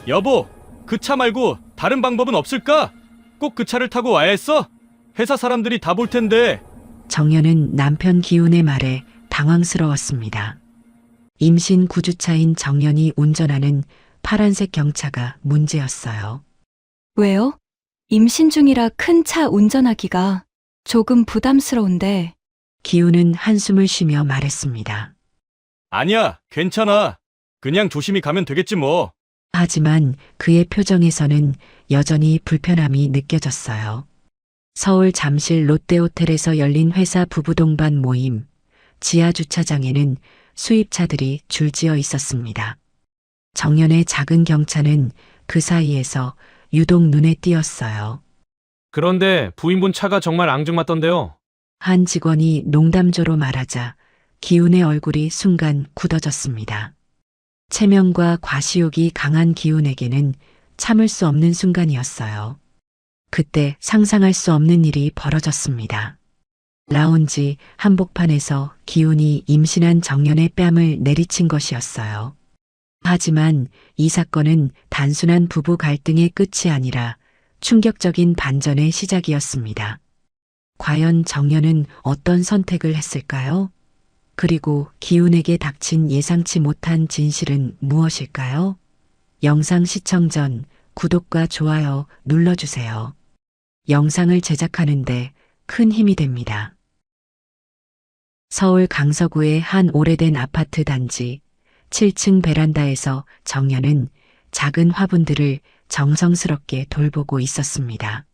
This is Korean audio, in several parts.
여보, 그 차 말고 다른 방법은 없을까? 꼭 그 차를 타고 와야 했어? 회사 사람들이 다 볼 텐데. 정연은 남편 기훈의 말에 당황스러웠습니다. 임신 9주차인 정연이 운전하는 파란색 경차가 문제였어요. 왜요? 임신 중이라 큰 차 운전하기가 조금 부담스러운데. 기훈은 한숨을 쉬며 말했습니다. 아니야, 괜찮아. 그냥 조심히 가면 되겠지 뭐. 하지만 그의 표정에서는 여전히 불편함이 느껴졌어요. 서울 잠실 롯데호텔에서 열린 회사 부부 동반 모임, 지하 주차장에는 수입차들이 줄지어 있었습니다. 정연의 작은 경차는 그 사이에서 유독 눈에 띄었어요. 그런데 부인분 차가 정말 앙증맞던데요. 한 직원이 농담조로 말하자 기훈의 얼굴이 순간 굳어졌습니다. 체면과 과시욕이 강한 기훈에게는 참을 수 없는 순간이었어요. 그때 상상할 수 없는 일이 벌어졌습니다. 라운지 한복판에서 기훈이 임신한 정연의 뺨을 내리친 것이었어요. 하지만 이 사건은 단순한 부부 갈등의 끝이 아니라 충격적인 반전의 시작이었습니다. 과연 정연은 어떤 선택을 했을까요? 그리고 기훈에게 닥친 예상치 못한 진실은 무엇일까요? 영상 시청 전 구독과 좋아요 눌러주세요. 영상을 제작하는데 큰 힘이 됩니다. 서울 강서구의 한 오래된 아파트 단지 7층 베란다에서 정연은 작은 화분들을 정성스럽게 돌보고 있었습니다.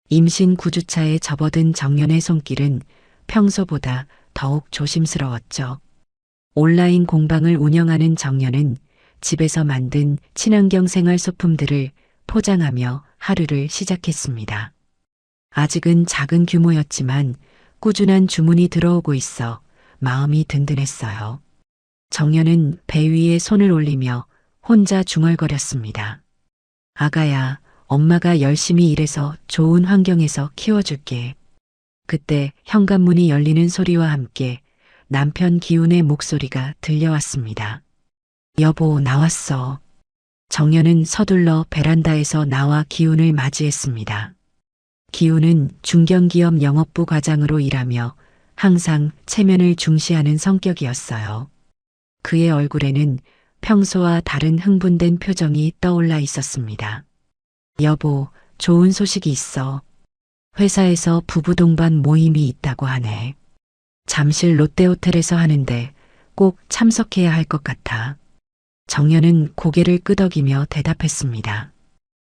임신 9주차에 접어든 정연의 손길은 평소보다 더욱 조심스러웠죠. 온라인 공방을 운영하는 정연은 집에서 만든 친환경 생활 소품들을 포장하며 하루를 시작했습니다. 아직은 작은 규모였지만 꾸준한 주문이 들어오고 있어 마음이 든든했어요. 정연은 배 위에 손을 올리며 혼자 중얼거렸습니다. 아가야, 엄마가 열심히 일해서 좋은 환경에서 키워줄게. 그때 현관문이 열리는 소리와 함께 남편 기훈의 목소리가 들려왔습니다. 여보, 나왔어. 정연은 서둘러 베란다에서 나와 기훈을 맞이했습니다. 기훈은 중견기업 영업부 과장으로 일하며 항상 체면을 중시하는 성격이었어요. 그의 얼굴에는 평소와 다른 흥분된 표정이 떠올라 있었습니다. 여보, 좋은 소식이 있어. 회사에서 부부 동반 모임이 있다고 하네. 잠실 롯데호텔에서 하는데 꼭 참석해야 할 것 같아. 정연은 고개를 끄덕이며 대답했습니다.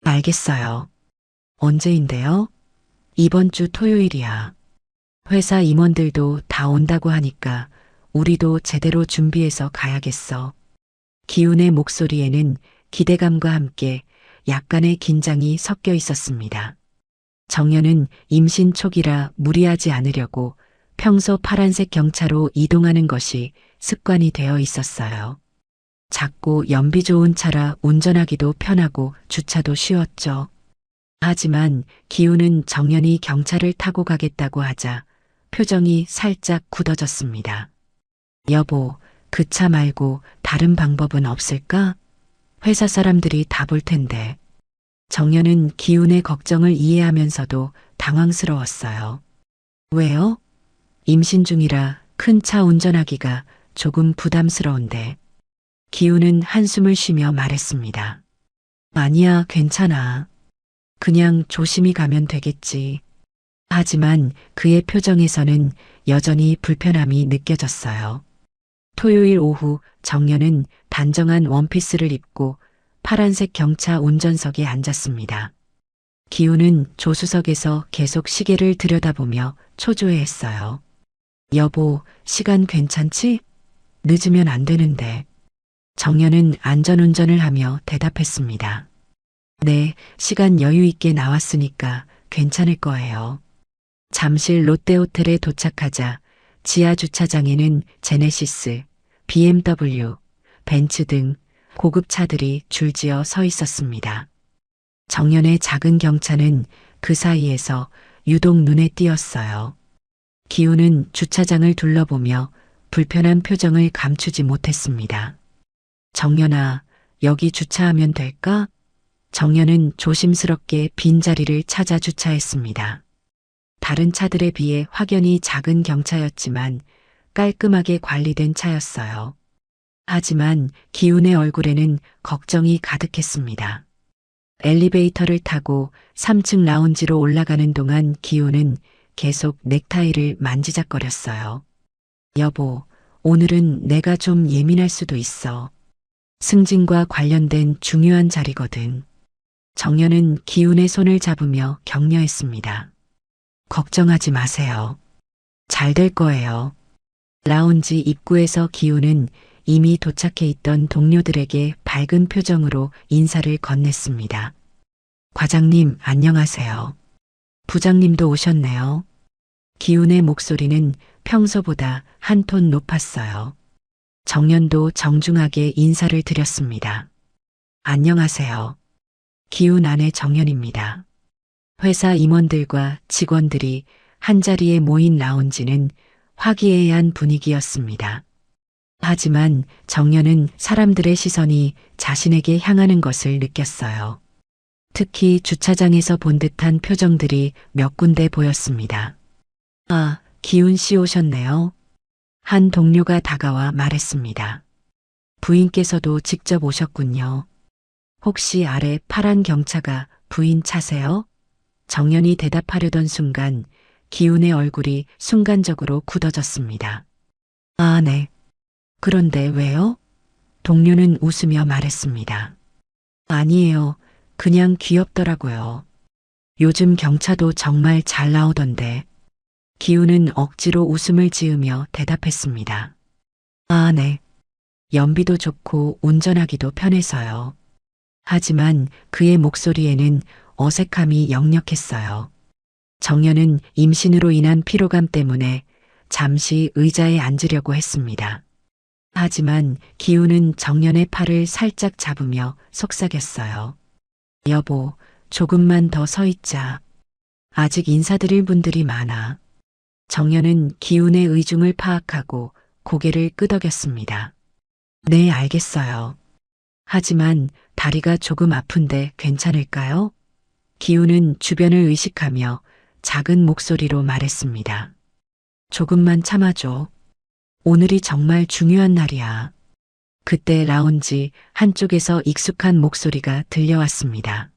알겠어요. 언제인데요? 이번 주 토요일이야. 회사 임원들도 다 온다고 하니까 우리도 제대로 준비해서 가야겠어. 기훈의 목소리에는 기대감과 함께 약간의 긴장이 섞여 있었습니다. 정연은 임신 초기라 무리하지 않으려고 평소 파란색 경차로 이동하는 것이 습관이 되어 있었어요. 작고 연비 좋은 차라 운전하기도 편하고 주차도 쉬웠죠. 하지만 기훈은 정연이 경차를 타고 가겠다고 하자 표정이 살짝 굳어졌습니다. 여보, 그 차 말고 다른 방법은 없을까? 회사 사람들이 다 볼 텐데. 정연은 기훈의 걱정을 이해하면서도 당황스러웠어요. 왜요? 임신 중이라 큰 차 운전하기가 조금 부담스러운데. 기훈은 한숨을 쉬며 말했습니다. 아니야, 괜찮아. 그냥 조심히 가면 되겠지. 하지만 그의 표정에서는 여전히 불편함이 느껴졌어요. 토요일 오후 정연은 단정한 원피스를 입고 파란색 경차 운전석에 앉았습니다. 기훈은 조수석에서 계속 시계를 들여다보며 초조해했어요. 여보, 시간 괜찮지? 늦으면 안 되는데. 정연은 안전운전을 하며 대답했습니다. 네, 시간 여유 있게 나왔으니까 괜찮을 거예요. 잠실 롯데호텔에 도착하자 지하 주차장에는 제네시스, BMW, 벤츠 등 고급 차들이 줄지어 서 있었습니다. 정연의 작은 경차는 그 사이에서 유독 눈에 띄었어요. 기훈은 주차장을 둘러보며 불편한 표정을 감추지 못했습니다. 정연아, 여기 주차하면 될까? 정연은 조심스럽게 빈자리를 찾아 주차했습니다. 다른 차들에 비해 확연히 작은 경차였지만 깔끔하게 관리된 차였어요. 하지만 기훈의 얼굴에는 걱정이 가득했습니다. 엘리베이터를 타고 3층 라운지로 올라가는 동안 기훈은 계속 넥타이를 만지작거렸어요. 여보, 오늘은 내가 좀 예민할 수도 있어. 승진과 관련된 중요한 자리거든. 정연은 기훈의 손을 잡으며 격려했습니다. 걱정하지 마세요. 잘 될 거예요. 라운지 입구에서 기훈은 이미 도착해 있던 동료들에게 밝은 표정으로 인사를 건넸습니다. 과장님, 안녕하세요. 부장님도 오셨네요. 기훈의 목소리는 평소보다 한 톤 높았어요. 정연도 정중하게 인사를 드렸습니다. 안녕하세요. 기훈 아내 정연입니다. 회사 임원들과 직원들이 한자리에 모인 라운지는 화기애애한 분위기였습니다. 하지만 정연은 사람들의 시선이 자신에게 향하는 것을 느꼈어요. 특히 주차장에서 본 듯한 표정들이 몇 군데 보였습니다. 아, 기훈 씨 오셨네요. 한 동료가 다가와 말했습니다. 부인께서도 직접 오셨군요. 혹시 아래 파란 경차가 부인 차세요? 정연이 대답하려던 순간 기훈의 얼굴이 순간적으로 굳어졌습니다. 아, 네. 그런데 왜요? 동료는 웃으며 말했습니다. 아니에요. 그냥 귀엽더라고요. 요즘 경차도 정말 잘 나오던데. 기훈은 억지로 웃음을 지으며 대답했습니다. 아, 네. 연비도 좋고 운전하기도 편해서요. 하지만 그의 목소리에는 어색함이 역력했어요. 정연은 임신으로 인한 피로감 때문에 잠시 의자에 앉으려고 했습니다. 하지만 기훈은 정연의 팔을 살짝 잡으며 속삭였어요. 여보, 조금만 더 서 있자. 아직 인사드릴 분들이 많아. 정연은 기훈의 의중을 파악하고 고개를 끄덕였습니다. 네, 알겠어요. 하지만 다리가 조금 아픈데 괜찮을까요? 기훈은 주변을 의식하며 작은 목소리로 말했습니다. 조금만 참아줘. 오늘이 정말 중요한 날이야. 그때 라운지 한쪽에서 익숙한 목소리가 들려왔습니다.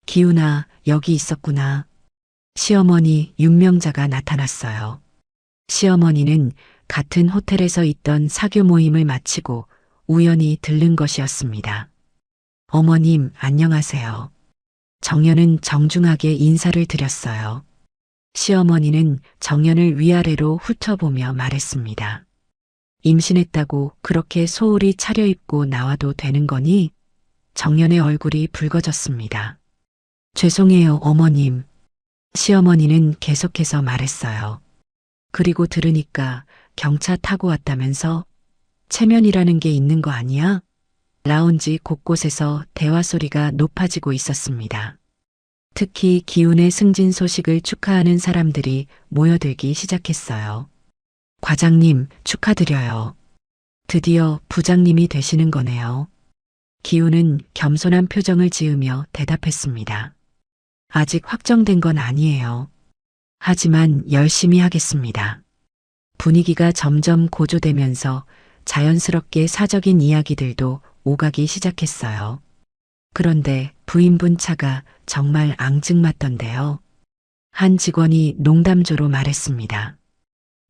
기훈아, 여기 있었구나. 시어머니 윤명자가 나타났어요. 시어머니는 같은 호텔에서 있던 사교 모임을 마치고 우연히 들른 것이었습니다. 어머님, 안녕하세요. 정연은 정중하게 인사를 드렸어요. 시어머니는 정연을 위아래로 훑어보며 말했습니다. 임신했다고 그렇게 소홀히 차려입고 나와도 되는 거니? 정연의 얼굴이 붉어졌습니다. 죄송해요, 어머님. 시어머니는 계속해서 말했어요. 그리고 들으니까 경차 타고 왔다면서? 체면이라는 게 있는 거 아니야? 라운지 곳곳에서 대화 소리가 높아지고 있었습니다. 특히 기훈의 승진 소식을 축하하는 사람들이 모여들기 시작했어요. 과장님, 축하드려요. 드디어 부장님이 되시는 거네요. 기훈은 겸손한 표정을 지으며 대답했습니다. 아직 확정된 건 아니에요. 하지만 열심히 하겠습니다. 분위기가 점점 고조되면서 자연스럽게 사적인 이야기들도 오가기 시작했어요. 그런데 부인분 차가 정말 앙증맞던데요. 한 직원이 농담조로 말했습니다.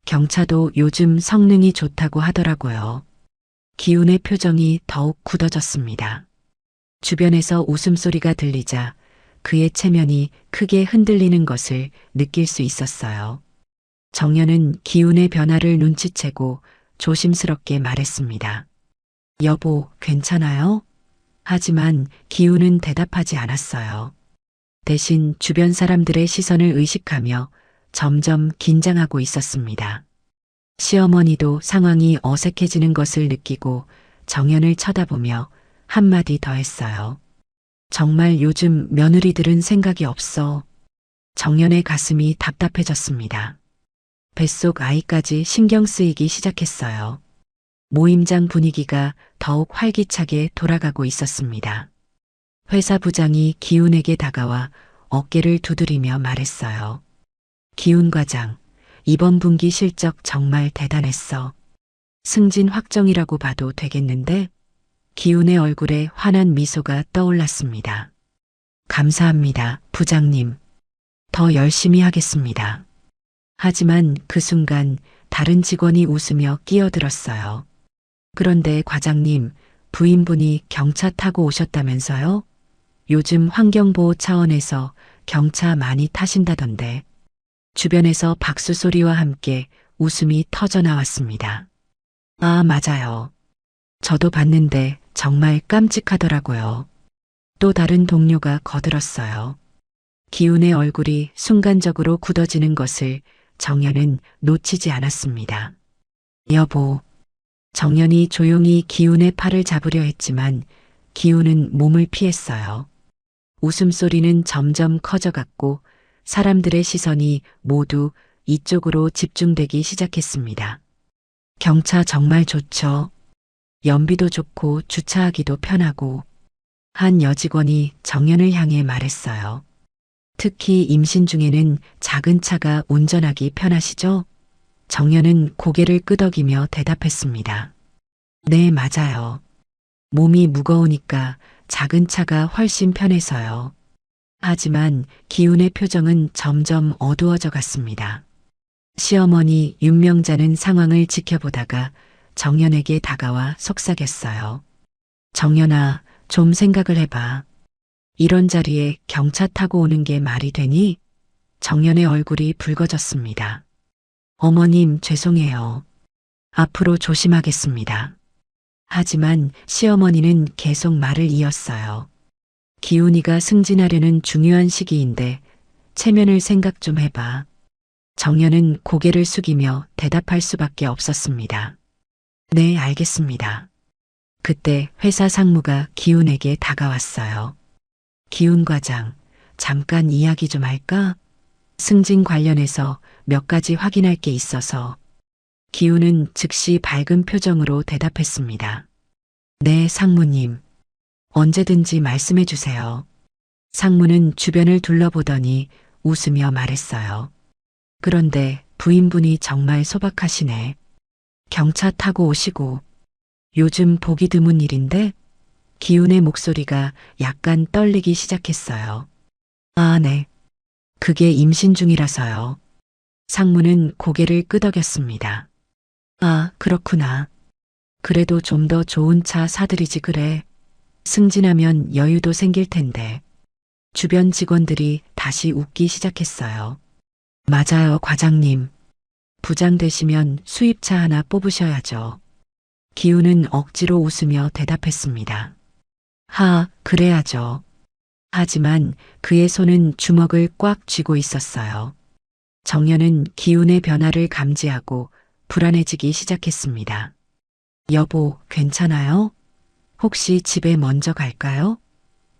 경차도 요즘 성능이 좋다고 하더라고요. 기훈의 표정이 더욱 굳어졌습니다. 주변에서 웃음소리가 들리자 그의 체면이 크게 흔들리는 것을 느낄 수 있었어요. 정연은 기훈의 변화를 눈치채고 조심스럽게 말했습니다. 여보, 괜찮아요? 하지만 기훈은 대답하지 않았어요. 대신 주변 사람들의 시선을 의식하며 점점 긴장하고 있었습니다. 시어머니도 상황이 어색해지는 것을 느끼고 정연을 쳐다보며 한마디 더 했어요. 정말 요즘 며느리들은 생각이 없어. 정연의 가슴이 답답해졌습니다. 뱃속 아이까지 신경 쓰이기 시작했어요. 모임장 분위기가 더욱 활기차게 돌아가고 있었습니다. 회사 부장이 기훈에게 다가와 어깨를 두드리며 말했어요. 기훈 과장, 이번 분기 실적 정말 대단했어. 승진 확정이라고 봐도 되겠는데? 기훈의 얼굴에 환한 미소가 떠올랐습니다. 감사합니다, 부장님. 더 열심히 하겠습니다. 하지만 그 순간 다른 직원이 웃으며 끼어들었어요. 그런데 과장님, 부인분이 경차 타고 오셨다면서요? 요즘 환경보호 차원에서 경차 많이 타신다던데. 주변에서 박수 소리와 함께 웃음이 터져 나왔습니다. 아, 맞아요. 저도 봤는데 정말 깜찍하더라고요. 또 다른 동료가 거들었어요. 기훈의 얼굴이 순간적으로 굳어지는 것을 정연은 놓치지 않았습니다. 여보. 정연이 조용히 기훈의 팔을 잡으려 했지만 기훈은 몸을 피했어요. 웃음소리는 점점 커져갔고 사람들의 시선이 모두 이쪽으로 집중되기 시작했습니다. 경차 정말 좋죠. 연비도 좋고 주차하기도 편하고. 한 여직원이 정연을 향해 말했어요. 특히 임신 중에는 작은 차가 운전하기 편하시죠? 정연은 고개를 끄덕이며 대답했습니다. 네, 맞아요. 몸이 무거우니까 작은 차가 훨씬 편해서요. 하지만 기훈의 표정은 점점 어두워져 갔습니다. 시어머니 윤명자는 상황을 지켜보다가 정연에게 다가와 속삭였어요. 정연아, 좀 생각을 해봐. 이런 자리에 경차 타고 오는 게 말이 되니? 정연의 얼굴이 붉어졌습니다. 어머님, 죄송해요. 앞으로 조심하겠습니다. 하지만 시어머니는 계속 말을 이었어요. 기훈이가 승진하려는 중요한 시기인데 체면을 생각 좀 해봐. 정연은 고개를 숙이며 대답할 수밖에 없었습니다. 네, 알겠습니다. 그때 회사 상무가 기훈에게 다가왔어요. 기훈 과장, 잠깐 이야기 좀 할까? 승진 관련해서 몇 가지 확인할 게 있어서. 기훈은 즉시 밝은 표정으로 대답했습니다. 네, 상무님. 언제든지 말씀해 주세요. 상무는 주변을 둘러보더니 웃으며 말했어요. 그런데 부인분이 정말 소박하시네. 경차 타고 오시고. 요즘 보기 드문 일인데? 기훈의 목소리가 약간 떨리기 시작했어요. 아, 네. 그게 임신 중이라서요. 상무는 고개를 끄덕였습니다. 아, 그렇구나. 그래도 좀 더 좋은 차 사드리지 그래. 승진하면 여유도 생길 텐데. 주변 직원들이 다시 웃기 시작했어요. 맞아요, 과장님. 부장 되시면 수입차 하나 뽑으셔야죠. 기훈은 억지로 웃으며 대답했습니다. 하, 그래야죠. 하지만 그의 손은 주먹을 꽉 쥐고 있었어요. 정연은 기훈의 변화를 감지하고 불안해지기 시작했습니다. 여보, 괜찮아요? 혹시 집에 먼저 갈까요?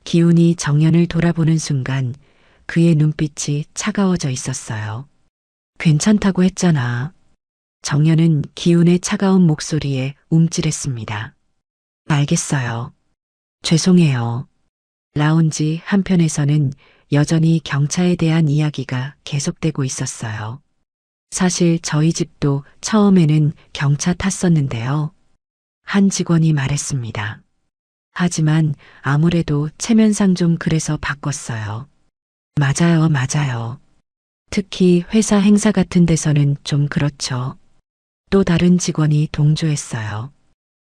기훈이 정연을 돌아보는 순간 그의 눈빛이 차가워져 있었어요. 괜찮다고 했잖아. 정연은 기훈의 차가운 목소리에 움찔했습니다. 알겠어요. 죄송해요. 라운지 한편에서는 여전히 경차에 대한 이야기가 계속되고 있었어요. 사실 저희 집도 처음에는 경차 탔었는데요. 한 직원이 말했습니다. 하지만 아무래도 체면상 좀 그래서 바꿨어요. 맞아요, 맞아요. 특히 회사 행사 같은 데서는 좀 그렇죠. 또 다른 직원이 동조했어요.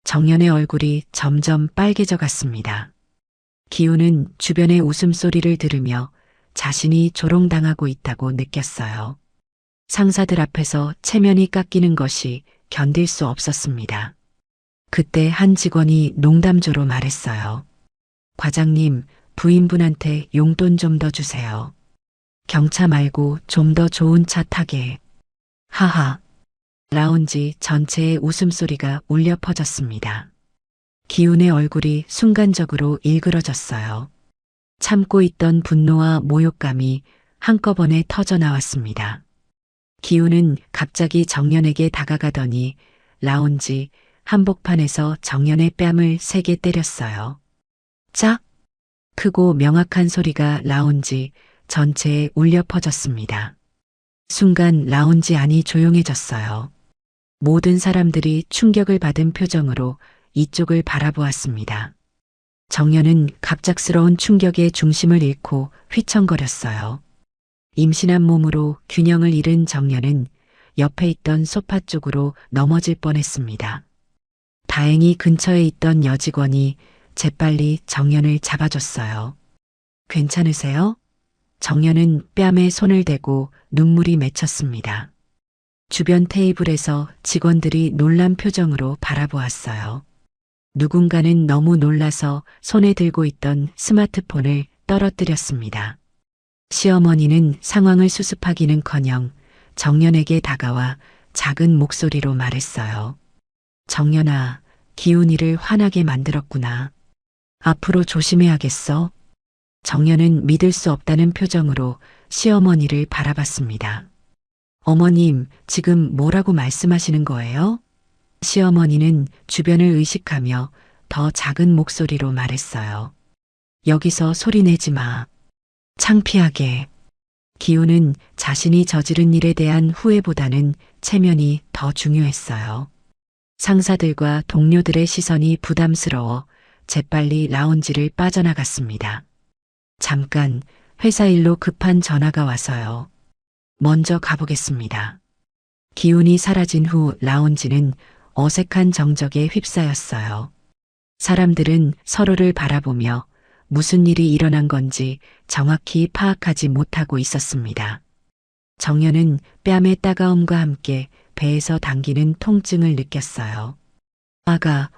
정연의 얼굴이 점점 빨개져 갔습니다. 기훈은 주변의 웃음소리를 들으며 자신이 조롱당하고 있다고 느꼈어요. 상사들 앞에서 체면이 깎이는 것이 견딜 수 없었습니다. 그때 한 직원이 농담조로 말했어요. 과장님, 부인분한테 용돈 좀 더 주세요. 경차 말고 좀 더 좋은 차 타게. 하하. 라운지 전체에 웃음소리가 울려 퍼졌습니다. 기훈의 얼굴이 순간적으로 일그러졌어요. 참고 있던 분노와 모욕감이 한꺼번에 터져 나왔습니다. 기훈은 갑자기 정연에게 다가가더니 라운지 한복판에서 정연의 뺨을 세게 때렸어요. 짝! 크고 명확한 소리가 라운지 전체에 울려 퍼졌습니다. 순간 라운지 안이 조용해졌어요. 모든 사람들이 충격을 받은 표정으로 이쪽을 바라보았습니다. 정연은 갑작스러운 충격에 중심을 잃고 휘청거렸어요. 임신한 몸으로 균형을 잃은 정연은 옆에 있던 소파 쪽으로 넘어질 뻔했습니다. 다행히 근처에 있던 여직원이 재빨리 정연을 잡아줬어요. 괜찮으세요? 정연은 뺨에 손을 대고 눈물이 맺혔습니다. 주변 테이블에서 직원들이 놀란 표정으로 바라보았어요. 누군가는 너무 놀라서 손에 들고 있던 스마트폰을 떨어뜨렸습니다. 시어머니는 상황을 수습하기는커녕 정연에게 다가와 작은 목소리로 말했어요. 정연아, 기훈이를 화나게 만들었구나. 앞으로 조심해야겠어. 정연은 믿을 수 없다는 표정으로 시어머니를 바라봤습니다. 어머님, 지금 뭐라고 말씀하시는 거예요? 시어머니는 주변을 의식하며 더 작은 목소리로 말했어요. 여기서 소리 내지 마. 창피하게. 기훈은 자신이 저지른 일에 대한 후회보다는 체면이 더 중요했어요. 상사들과 동료들의 시선이 부담스러워 재빨리 라운지를 빠져나갔습니다. 잠깐 회사 일로 급한 전화가 와서요. 먼저 가보겠습니다. 기운이 사라진 후 라운지는 어색한 정적에 휩싸였어요. 사람들은 서로를 바라보며 무슨 일이 일어난 건지 정확히 파악하지 못하고 있었습니다. 정연은 뺨의 따가움과 함께 배에서 당기는 통증을 느꼈어요.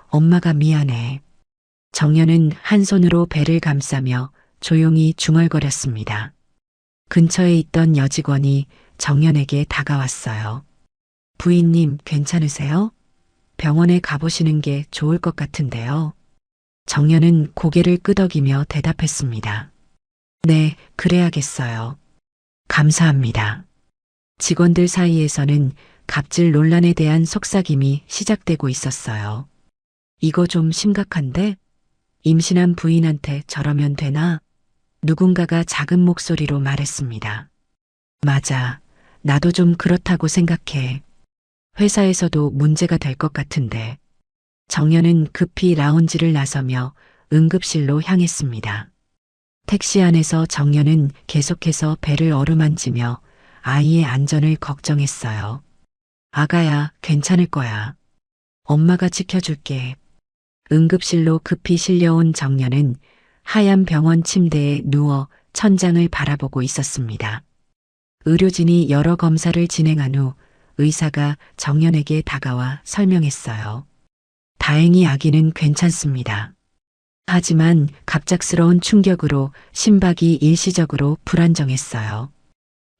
엄마가 미안해. 정연은 한 손으로 배를 감싸며 조용히 중얼거렸습니다. 근처에 있던 여직원이 정연에게 다가왔어요. 부인님, 괜찮으세요? 병원에 가보시는 게 좋을 것 같은데요. 정연은 고개를 끄덕이며 대답했습니다. 네, 그래야겠어요. 감사합니다. 직원들 사이에서는 갑질 논란에 대한 속삭임이 시작되고 있었어요. 이거 좀 심각한데? 임신한 부인한테 저러면 되나? 누군가가 작은 목소리로 말했습니다. 맞아. 나도 좀 그렇다고 생각해. 회사에서도 문제가 될 것 같은데. 정연은 급히 라운지를 나서며 응급실로 향했습니다. 택시 안에서 정연은 계속해서 배를 어루만지며 아이의 안전을 걱정했어요. 아가야, 괜찮을 거야. 엄마가 지켜줄게. 응급실로 급히 실려온 정연은 하얀 병원 침대에 누워 천장을 바라보고 있었습니다. 의료진이 여러 검사를 진행한 후 의사가 정연에게 다가와 설명했어요. 다행히 아기는 괜찮습니다. 하지만 갑작스러운 충격으로 심박이 일시적으로 불안정했어요.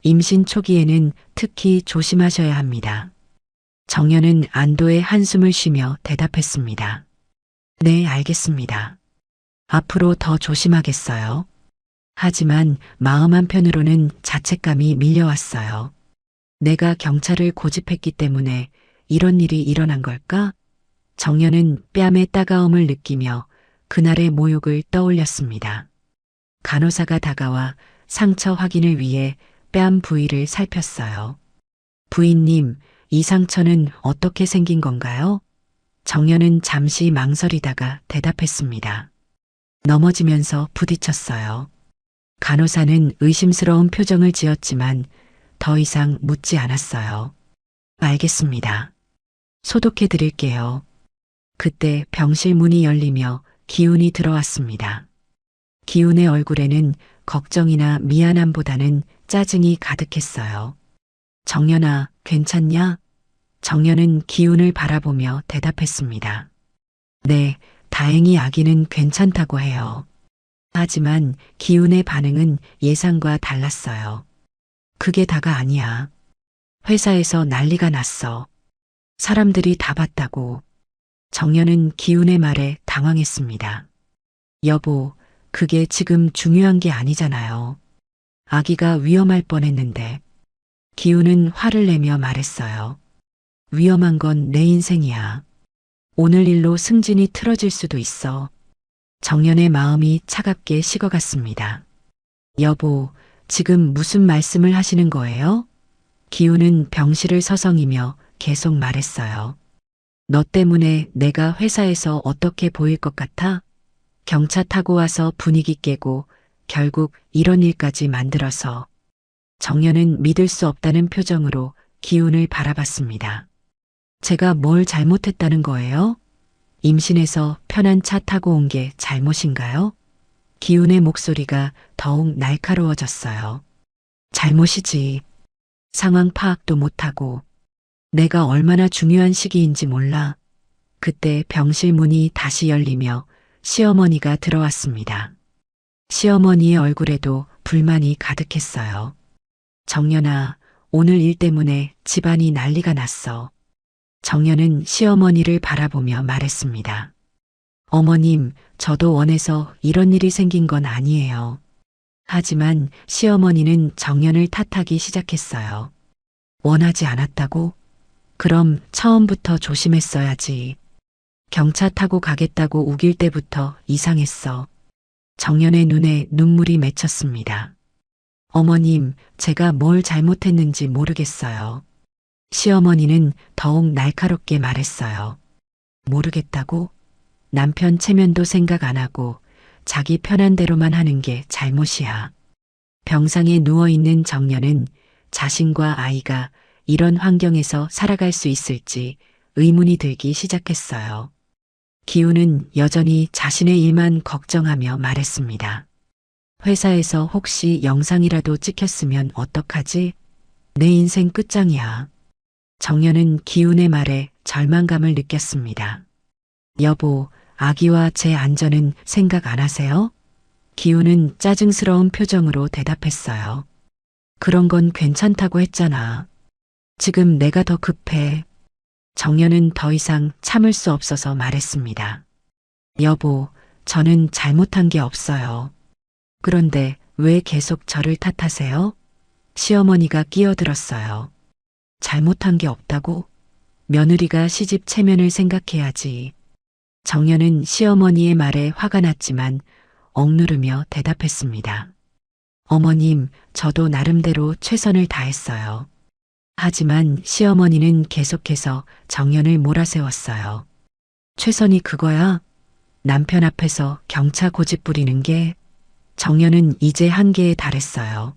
임신 초기에는 특히 조심하셔야 합니다. 정연은 안도의 한숨을 쉬며 대답했습니다. 네, 알겠습니다. 앞으로 더 조심하겠어요. 하지만 마음 한편으로는 자책감이 밀려왔어요. 내가 경찰을 고집했기 때문에 이런 일이 일어난 걸까? 정연은 뺨의 따가움을 느끼며 그날의 모욕을 떠올렸습니다. 간호사가 다가와 상처 확인을 위해 뺨 부위를 살폈어요. 부인님, 이 상처는 어떻게 생긴 건가요? 정연은 잠시 망설이다가 대답했습니다. 넘어지면서 부딪혔어요. 간호사는 의심스러운 표정을 지었지만 더 이상 묻지 않았어요. 알겠습니다. 소독해 드릴게요. 그때 병실 문이 열리며 기훈이 들어왔습니다. 기훈의 얼굴에는 걱정이나 미안함보다는 짜증이 가득했어요. 정연아, 괜찮냐? 정연은 기훈을 바라보며 대답했습니다. 네, 다행히 아기는 괜찮다고 해요. 하지만 기훈의 반응은 예상과 달랐어요. 그게 다가 아니야. 회사에서 난리가 났어. 사람들이 다 봤다고. 정연은 기훈의 말에 당황했습니다. 여보, 그게 지금 중요한 게 아니잖아요. 아기가 위험할 뻔했는데. 기훈은 화를 내며 말했어요. 위험한 건 내 인생이야. 오늘 일로 승진이 틀어질 수도 있어. 정연의 마음이 차갑게 식어갔습니다. 여보, 지금 무슨 말씀을 하시는 거예요? 기우는 병실을 서성이며 계속 말했어요. 너 때문에 내가 회사에서 어떻게 보일 것 같아? 경차 타고 와서 분위기 깨고 결국 이런 일까지 만들어서. 정연은 믿을 수 없다는 표정으로 기훈을 바라봤습니다. 제가 뭘 잘못했다는 거예요? 임신해서 편한 차 타고 온 게 잘못인가요? 기훈의 목소리가 더욱 날카로워졌어요. 잘못이지. 상황 파악도 못하고 내가 얼마나 중요한 시기인지 몰라. 그때 병실 문이 다시 열리며 시어머니가 들어왔습니다. 시어머니의 얼굴에도 불만이 가득했어요. 정연아, 오늘 일 때문에 집안이 난리가 났어. 정연은 시어머니를 바라보며 말했습니다. 어머님, 저도 원해서 이런 일이 생긴 건 아니에요. 하지만 시어머니는 정연을 탓하기 시작했어요. 원하지 않았다고? 그럼 처음부터 조심했어야지. 경차 타고 가겠다고 우길 때부터 이상했어. 정연의 눈에 눈물이 맺혔습니다. 어머님, 제가 뭘 잘못했는지 모르겠어요. 시어머니는 더욱 날카롭게 말했어요. 모르겠다고? 남편 체면도 생각 안 하고 자기 편한 대로만 하는 게 잘못이야. 병상에 누워있는 정연은 자신과 아이가 이런 환경에서 살아갈 수 있을지 의문이 들기 시작했어요. 기우는 여전히 자신의 일만 걱정하며 말했습니다. 회사에서 혹시 영상이라도 찍혔으면 어떡하지? 내 인생 끝장이야. 정연은 기훈의 말에 절망감을 느꼈습니다. 여보, 아기와 제 안전은 생각 안 하세요? 기훈은 짜증스러운 표정으로 대답했어요. 그런 건 괜찮다고 했잖아. 지금 내가 더 급해. 정연은 더 이상 참을 수 없어서 말했습니다. 여보, 저는 잘못한 게 없어요. 그런데 왜 계속 저를 탓하세요? 시어머니가 끼어들었어요. 잘못한 게 없다고? 며느리가 시집 체면을 생각해야지. 정연은 시어머니의 말에 화가 났지만 억누르며 대답했습니다. 어머님, 저도 나름대로 최선을 다했어요. 하지만 시어머니는 계속해서 정연을 몰아세웠어요. 최선이 그거야? 남편 앞에서 경차 고집 부리는 게. 정연은 이제 한계에 달했어요.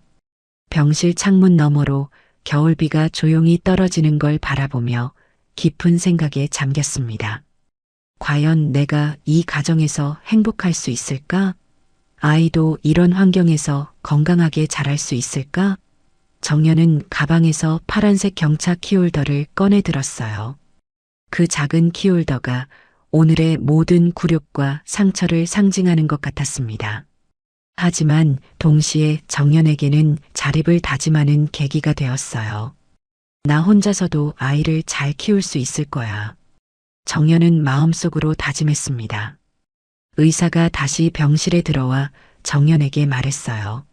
병실 창문 너머로 겨울비가 조용히 떨어지는 걸 바라보며 깊은 생각에 잠겼습니다. 과연 내가 이 가정에서 행복할 수 있을까? 아이도 이런 환경에서 건강하게 자랄 수 있을까? 정연은 가방에서 파란색 경차 키홀더를 꺼내 들었어요. 그 작은 키홀더가 오늘의 모든 굴욕과 상처를 상징하는 것 같았습니다. 하지만 동시에 정연에게는 자립을 다짐하는 계기가 되었어요. 나 혼자서도 아이를 잘 키울 수 있을 거야. 정연은 마음속으로 다짐했습니다. 의사가 다시 병실에 들어와 정연에게 말했어요.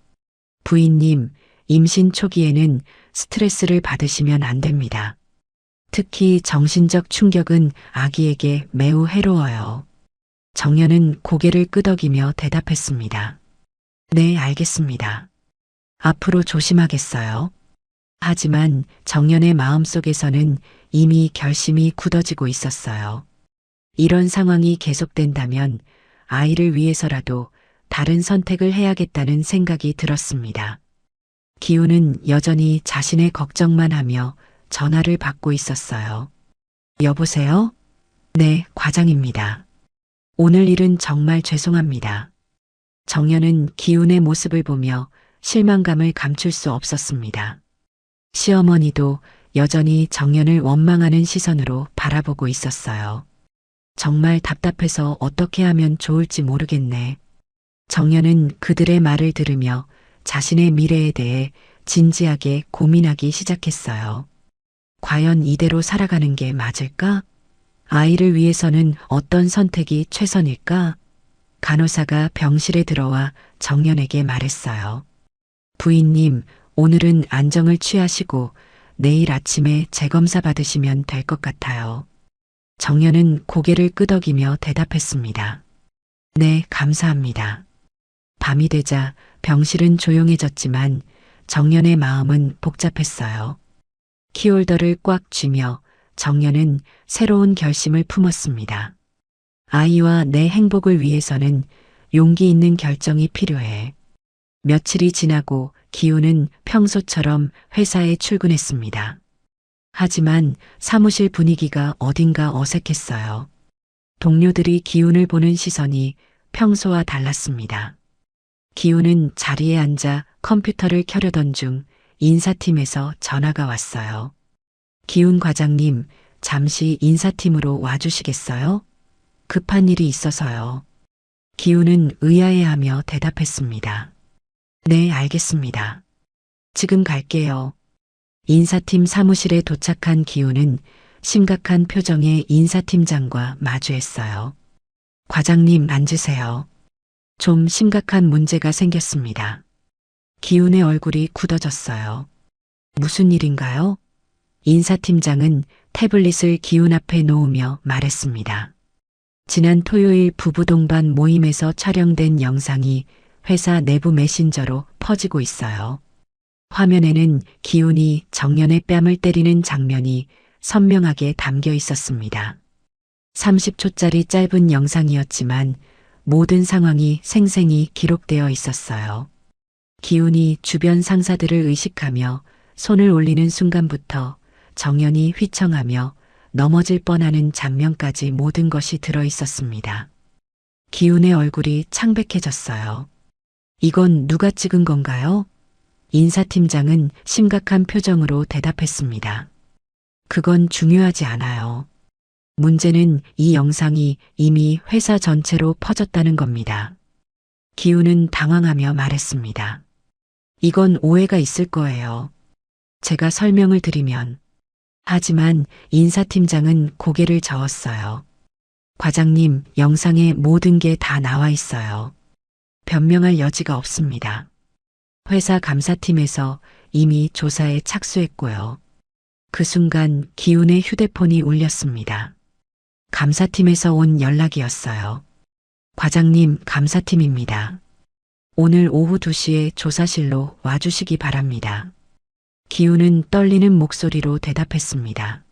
부인님, 임신 초기에는 스트레스를 받으시면 안 됩니다. 특히 정신적 충격은 아기에게 매우 해로워요. 정연은 고개를 끄덕이며 대답했습니다. 네, 알겠습니다. 앞으로 조심하겠어요. 하지만 정연의 마음속에서는 이미 결심이 굳어지고 있었어요. 이런 상황이 계속된다면 아이를 위해서라도 다른 선택을 해야겠다는 생각이 들었습니다. 기우는 여전히 자신의 걱정만 하며 전화를 받고 있었어요. 여보세요? 네, 과장입니다. 오늘 일은 정말 죄송합니다. 정연은 기훈의 모습을 보며 실망감을 감출 수 없었습니다. 시어머니도 여전히 정연을 원망하는 시선으로 바라보고 있었어요. 정말 답답해서 어떻게 하면 좋을지 모르겠네. 정연은 그들의 말을 들으며 자신의 미래에 대해 진지하게 고민하기 시작했어요. 과연 이대로 살아가는 게 맞을까? 아이를 위해서는 어떤 선택이 최선일까? 간호사가 병실에 들어와 정연에게 말했어요. 부인님, 오늘은 안정을 취하시고 내일 아침에 재검사 받으시면 될 것 같아요. 정연은 고개를 끄덕이며 대답했습니다. 네, 감사합니다. 밤이 되자 병실은 조용해졌지만 정연의 마음은 복잡했어요. 키홀더를 꽉 쥐며 정연은 새로운 결심을 품었습니다. 아이와 내 행복을 위해서는 용기 있는 결정이 필요해. 며칠이 지나고 기훈은 평소처럼 회사에 출근했습니다. 하지만 사무실 분위기가 어딘가 어색했어요. 동료들이 기훈을 보는 시선이 평소와 달랐습니다. 기훈은 자리에 앉아 컴퓨터를 켜려던 중 인사팀에서 전화가 왔어요. 기훈 과장님, 잠시 인사팀으로 와주시겠어요? 급한 일이 있어서요. 기훈은 의아해하며 대답했습니다. 네, 알겠습니다. 지금 갈게요. 인사팀 사무실에 도착한 기훈은 심각한 표정의 인사팀장과 마주했어요. 과장님, 앉으세요. 좀 심각한 문제가 생겼습니다. 기훈의 얼굴이 굳어졌어요. 무슨 일인가요? 인사팀장은 태블릿을 기훈 앞에 놓으며 말했습니다. 지난 토요일 부부 동반 모임에서 촬영된 영상이 회사 내부 메신저로 퍼지고 있어요. 화면에는 기훈이 정연의 뺨을 때리는 장면이 선명하게 담겨 있었습니다. 30초짜리 짧은 영상이었지만 모든 상황이 생생히 기록되어 있었어요. 기훈이 주변 상사들을 의식하며 손을 올리는 순간부터 정연이 휘청하며 넘어질 뻔하는 장면까지 모든 것이 들어 있었습니다. 기훈의 얼굴이 창백해졌어요. 이건 누가 찍은 건가요? 인사팀장은 심각한 표정으로 대답했습니다. 그건 중요하지 않아요. 문제는 이 영상이 이미 회사 전체로 퍼졌다는 겁니다. 기훈은 당황하며 말했습니다. 이건 오해가 있을 거예요. 제가 설명을 드리면. 하지만 인사팀장은 고개를 저었어요. 과장님, 영상에 모든 게 다 나와 있어요. 변명할 여지가 없습니다. 회사 감사팀에서 이미 조사에 착수했고요. 그 순간 기훈의 휴대폰이 울렸습니다. 감사팀에서 온 연락이었어요. 과장님, 감사팀입니다. 오늘 오후 2시에 조사실로 와주시기 바랍니다. 기훈은 떨리는 목소리로 대답했습니다.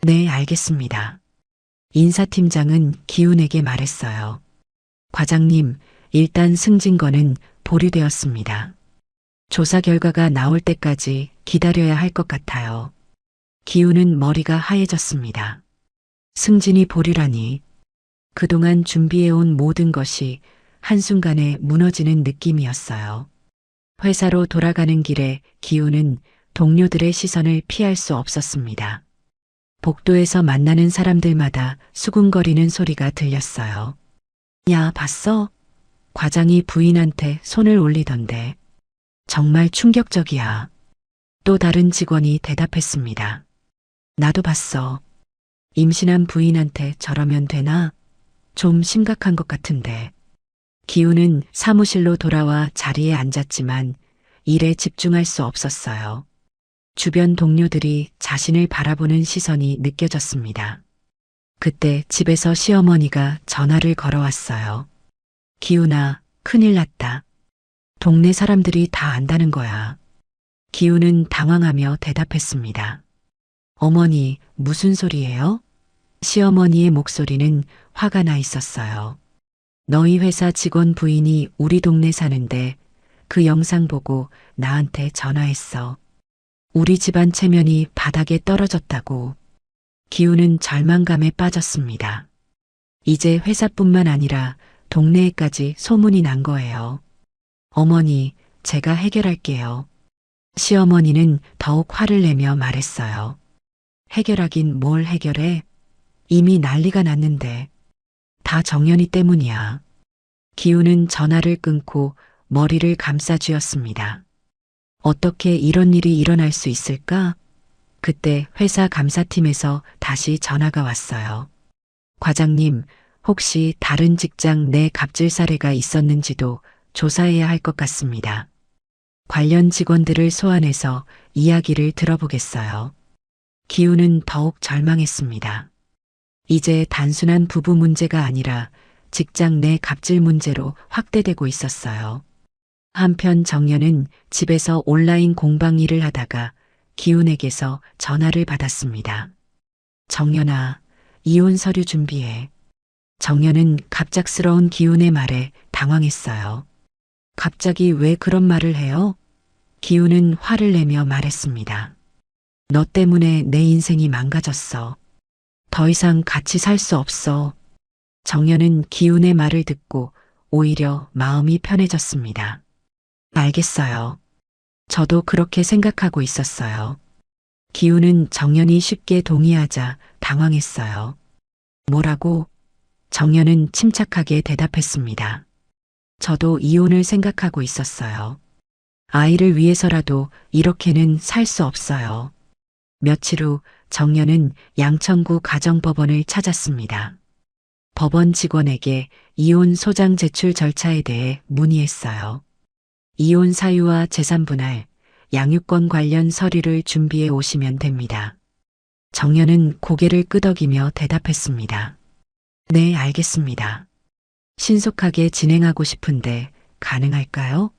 네, 알겠습니다. 인사팀장은 기훈에게 말했어요. 과장님, 일단 승진건은 보류되었습니다. 조사 결과가 나올 때까지 기다려야 할 것 같아요. 기훈은 머리가 하얘졌습니다. 승진이 보류라니. 그동안 준비해온 모든 것이 한순간에 무너지는 느낌이었어요. 회사로 돌아가는 길에 기훈은 동료들의 시선을 피할 수 없었습니다. 복도에서 만나는 사람들마다 수군거리는 소리가 들렸어요. 야, 봤어? 과장이 부인한테 손을 올리던데. 정말 충격적이야. 또 다른 직원이 대답했습니다. 나도 봤어. 임신한 부인한테 저러면 되나? 좀 심각한 것 같은데. 기훈은 사무실로 돌아와 자리에 앉았지만 일에 집중할 수 없었어요. 주변 동료들이 자신을 바라보는 시선이 느껴졌습니다. 그때 집에서 시어머니가 전화를 걸어왔어요. 기훈아, 큰일 났다. 동네 사람들이 다 안다는 거야. 기훈은 당황하며 대답했습니다. 어머니, 무슨 소리예요? 시어머니의 목소리는 화가 나 있었어요. 너희 회사 직원 부인이 우리 동네 사는데 그 영상 보고 나한테 전화했어. 우리 집안 체면이 바닥에 떨어졌다고. 기훈은 절망감에 빠졌습니다. 이제 회사뿐만 아니라 동네에까지 소문이 난 거예요. 어머니, 제가 해결할게요. 시어머니는 더욱 화를 내며 말했어요. 해결하긴 뭘 해결해? 이미 난리가 났는데. 다 정연이 때문이야. 기훈은 전화를 끊고 머리를 감싸쥐었습니다. 어떻게 이런 일이 일어날 수 있을까? 그때 회사 감사팀에서 다시 전화가 왔어요. 과장님, 혹시 다른 직장 내 갑질 사례가 있었는지도 조사해야 할 것 같습니다. 관련 직원들을 소환해서 이야기를 들어보겠어요. 기훈은 더욱 절망했습니다. 이제 단순한 부부 문제가 아니라 직장 내 갑질 문제로 확대되고 있었어요. 한편 정연은 집에서 온라인 공방 일을 하다가 기훈에게서 전화를 받았습니다. 정연아, 이혼 서류 준비해. 정연은 갑작스러운 기훈의 말에 당황했어요. 갑자기 왜 그런 말을 해요? 기훈은 화를 내며 말했습니다. 너 때문에 내 인생이 망가졌어. 더 이상 같이 살 수 없어. 정연은 기훈의 말을 듣고 오히려 마음이 편해졌습니다. 알겠어요. 저도 그렇게 생각하고 있었어요. 기훈은 정연이 쉽게 동의하자 당황했어요. 뭐라고? 정연은 침착하게 대답했습니다. 저도 이혼을 생각하고 있었어요. 아이를 위해서라도 이렇게는 살 수 없어요. 며칠 후 정연은 양천구 가정법원을 찾았습니다. 법원 직원에게 이혼 소장 제출 절차에 대해 문의했어요. 이혼 사유와 재산 분할, 양육권 관련 서류를 준비해 오시면 됩니다. 정연은 고개를 끄덕이며 대답했습니다. 네, 알겠습니다. 신속하게 진행하고 싶은데 가능할까요?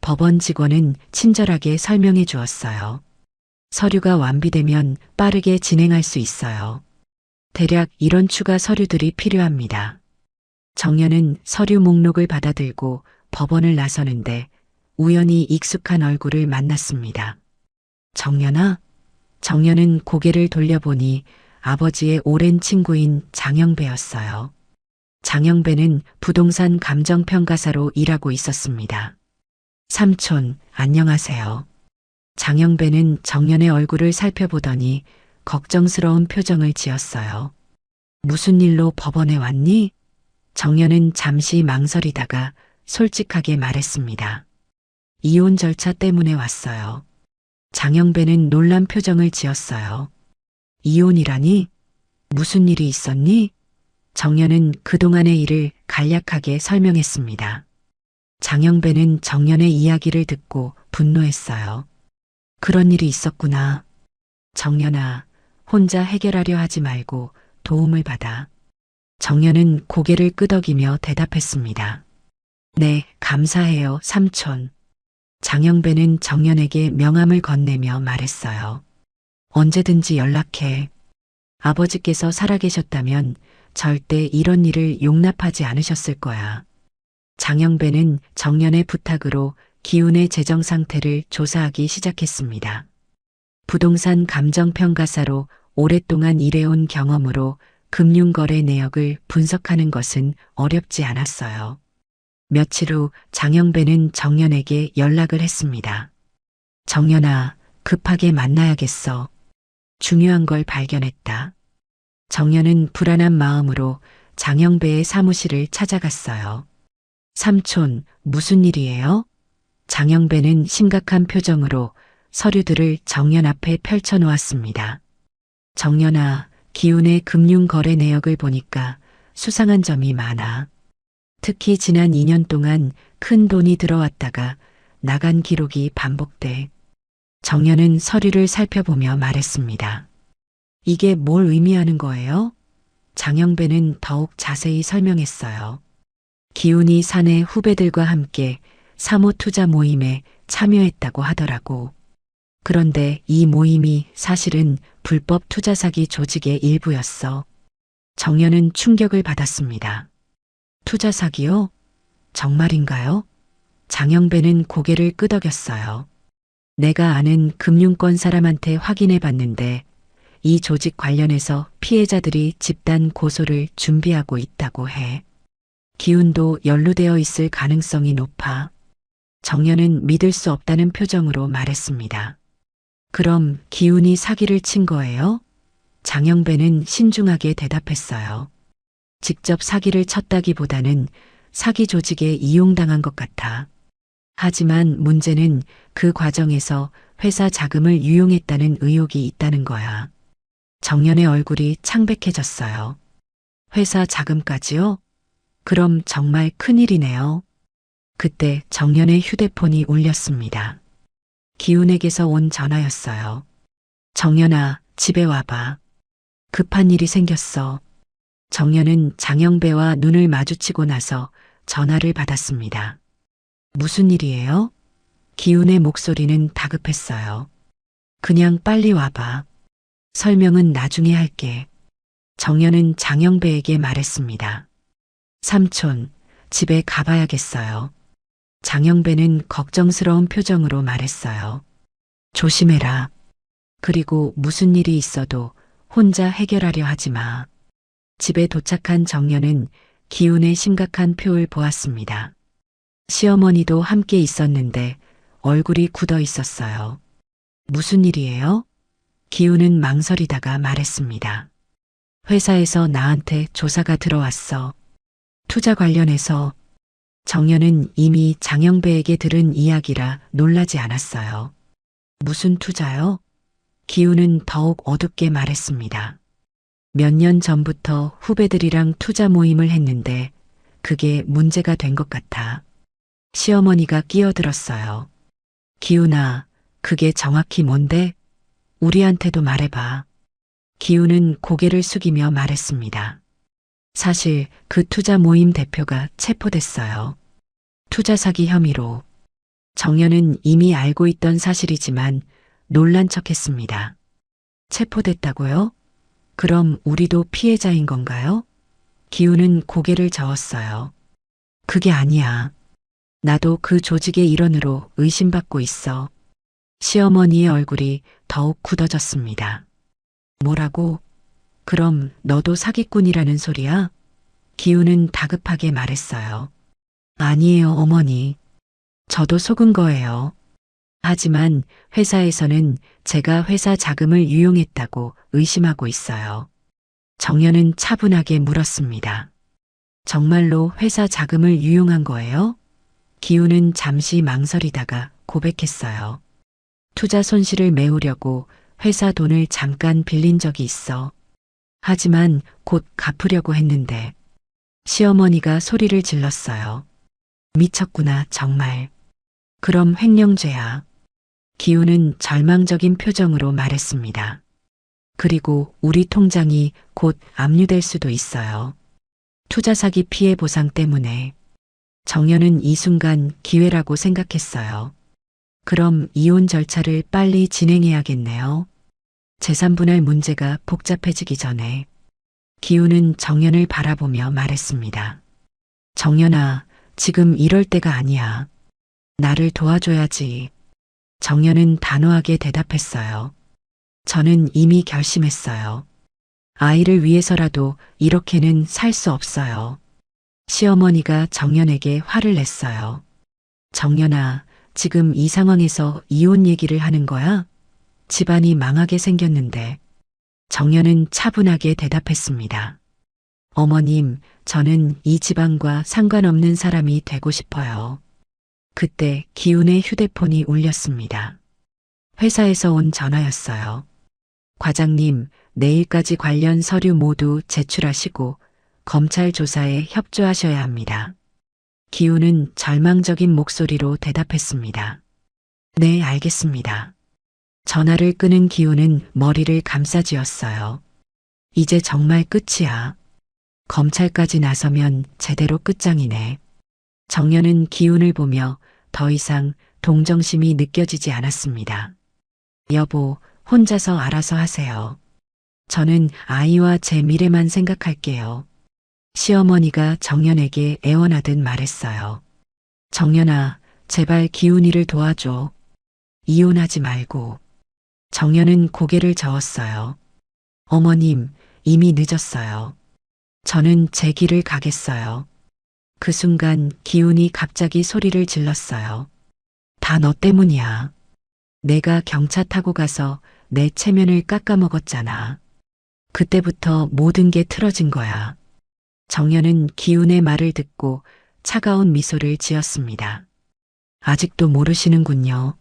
법원 직원은 친절하게 설명해 주었어요. 서류가 완비되면 빠르게 진행할 수 있어요. 대략 이런 추가 서류들이 필요합니다. 정연은 서류 목록을 받아들고 법원을 나서는데 우연히 익숙한 얼굴을 만났습니다. 정연아? 정연은 고개를 돌려보니 아버지의 오랜 친구인 장영배였어요. 장영배는 부동산 감정평가사로 일하고 있었습니다. 삼촌, 안녕하세요. 장영배는 정연의 얼굴을 살펴보더니 걱정스러운 표정을 지었어요. 무슨 일로 법원에 왔니? 정연은 잠시 망설이다가 솔직하게 말했습니다. 이혼 절차 때문에 왔어요. 장영배는 놀란 표정을 지었어요. 이혼이라니? 무슨 일이 있었니? 정연은 그동안의 일을 간략하게 설명했습니다. 장영배는 정연의 이야기를 듣고 분노했어요. 그런 일이 있었구나. 정연아, 혼자 해결하려 하지 말고 도움을 받아. 정연은 고개를 끄덕이며 대답했습니다. 네, 감사해요, 삼촌. 장영배는 정연에게 명함을 건네며 말했어요. 언제든지 연락해. 아버지께서 살아계셨다면 절대 이런 일을 용납하지 않으셨을 거야. 장영배는 정연의 부탁으로 기훈의 재정 상태를 조사하기 시작했습니다. 부동산 감정평가사로 오랫동안 일해온 경험으로 금융거래 내역을 분석하는 것은 어렵지 않았어요. 며칠 후 장영배는 정연에게 연락을 했습니다. 정연아, 급하게 만나야겠어. 중요한 걸 발견했다. 정연은 불안한 마음으로 장영배의 사무실을 찾아갔어요. 삼촌, 무슨 일이에요? 장영배는 심각한 표정으로 서류들을 정연 앞에 펼쳐놓았습니다. 정연아, 기훈의 금융거래 내역을 보니까 수상한 점이 많아. 특히 지난 2년 동안 큰 돈이 들어왔다가 나간 기록이 반복돼. 정연은 서류를 살펴보며 말했습니다. 이게 뭘 의미하는 거예요? 장영배는 더욱 자세히 설명했어요. 기훈이 사내 후배들과 함께 사모 투자 모임에 참여했다고 하더라고. 그런데 이 모임이 사실은 불법 투자 사기 조직의 일부였어. 정연은 충격을 받았습니다. 투자 사기요? 정말인가요? 장영배는 고개를 끄덕였어요. 내가 아는 금융권 사람한테 확인해 봤는데 이 조직 관련해서 피해자들이 집단 고소를 준비하고 있다고 해. 기훈도 연루되어 있을 가능성이 높아. 정연은 믿을 수 없다는 표정으로 말했습니다. 그럼 기훈이 사기를 친 거예요? 장영배는 신중하게 대답했어요. 직접 사기를 쳤다기보다는 사기 조직에 이용당한 것 같아. 하지만 문제는 그 과정에서 회사 자금을 유용했다는 의혹이 있다는 거야. 정연의 얼굴이 창백해졌어요. 회사 자금까지요? 그럼 정말 큰일이네요. 그때 정연의 휴대폰이 울렸습니다. 기훈에게서 온 전화였어요. 정연아, 집에 와봐. 급한 일이 생겼어. 정연은 장영배와 눈을 마주치고 나서 전화를 받았습니다. 무슨 일이에요? 기훈의 목소리는 다급했어요. 그냥 빨리 와봐. 설명은 나중에 할게. 정연은 장영배에게 말했습니다. 삼촌, 집에 가봐야겠어요. 장영배는 걱정스러운 표정으로 말했어요. 조심해라. 그리고 무슨 일이 있어도 혼자 해결하려 하지 마. 집에 도착한 정연은 기훈의 심각한 표를 보았습니다. 시어머니도 함께 있었는데 얼굴이 굳어 있었어요. 무슨 일이에요? 기훈은 망설이다가 말했습니다. 회사에서 나한테 조사가 들어왔어. 투자 관련해서. 정연은 이미 장영배에게 들은 이야기라 놀라지 않았어요. 무슨 투자요? 기훈은 더욱 어둡게 말했습니다. 몇 년 전부터 후배들이랑 투자 모임을 했는데 그게 문제가 된 것 같아. 시어머니가 끼어들었어요. 기훈아, 그게 정확히 뭔데? 우리한테도 말해봐. 기훈은 고개를 숙이며 말했습니다. 사실 그 투자 모임 대표가 체포됐어요. 투자 사기 혐의로. 정연은 이미 알고 있던 사실이지만 놀란 척했습니다. 체포됐다고요? 그럼 우리도 피해자인 건가요? 기훈은 고개를 저었어요. 그게 아니야. 나도 그 조직의 일원으로 의심받고 있어. 시어머니의 얼굴이 더욱 굳어졌습니다. 뭐라고? 그럼 너도 사기꾼이라는 소리야? 기훈은 다급하게 말했어요. 아니에요, 어머니. 저도 속은 거예요. 하지만 회사에서는 제가 회사 자금을 유용했다고 의심하고 있어요. 정연은 차분하게 물었습니다. 정말로 회사 자금을 유용한 거예요? 기훈은 잠시 망설이다가 고백했어요. 투자 손실을 메우려고 회사 돈을 잠깐 빌린 적이 있어. 하지만 곧 갚으려고 했는데 시어머니가 소리를 질렀어요. 미쳤구나, 정말. 그럼 횡령죄야. 기훈은 절망적인 표정으로 말했습니다. 그리고 우리 통장이 곧 압류될 수도 있어요. 투자 사기 피해 보상 때문에. 정연은 이 순간 기회라고 생각했어요. 그럼 이혼 절차를 빨리 진행해야겠네요. 재산분할 문제가 복잡해지기 전에. 기훈은 정연을 바라보며 말했습니다. 정연아, 지금 이럴 때가 아니야. 나를 도와줘야지. 정연은 단호하게 대답했어요. 저는 이미 결심했어요. 아이를 위해서라도 이렇게는 살 수 없어요. 시어머니가 정연에게 화를 냈어요. 정연아, 지금 이 상황에서 이혼 얘기를 하는 거야? 집안이 망하게 생겼는데. 정연은 차분하게 대답했습니다. 어머님, 저는 이 집안과 상관없는 사람이 되고 싶어요. 그때 기훈의 휴대폰이 울렸습니다. 회사에서 온 전화였어요. 과장님, 내일까지 관련 서류 모두 제출하시고 검찰 조사에 협조하셔야 합니다. 기훈은 절망적인 목소리로 대답했습니다. 네, 알겠습니다. 전화를 끊은 기훈은 머리를 감싸쥐었어요. 이제 정말 끝이야. 검찰까지 나서면 제대로 끝장이네. 정연은 기훈을 보며 더 이상 동정심이 느껴지지 않았습니다. 여보, 혼자서 알아서 하세요. 저는 아이와 제 미래만 생각할게요. 시어머니가 정연에게 애원하듯 말했어요. 정연아, 제발 기훈이를 도와줘. 이혼하지 말고. 정연은 고개를 저었어요. 어머님, 이미 늦었어요. 저는 제 길을 가겠어요. 그 순간 기훈이 갑자기 소리를 질렀어요. 다 너 때문이야. 내가 경차 타고 가서 내 체면을 깎아먹었잖아. 그때부터 모든 게 틀어진 거야. 정연은 기훈의 말을 듣고 차가운 미소를 지었습니다. 아직도 모르시는군요.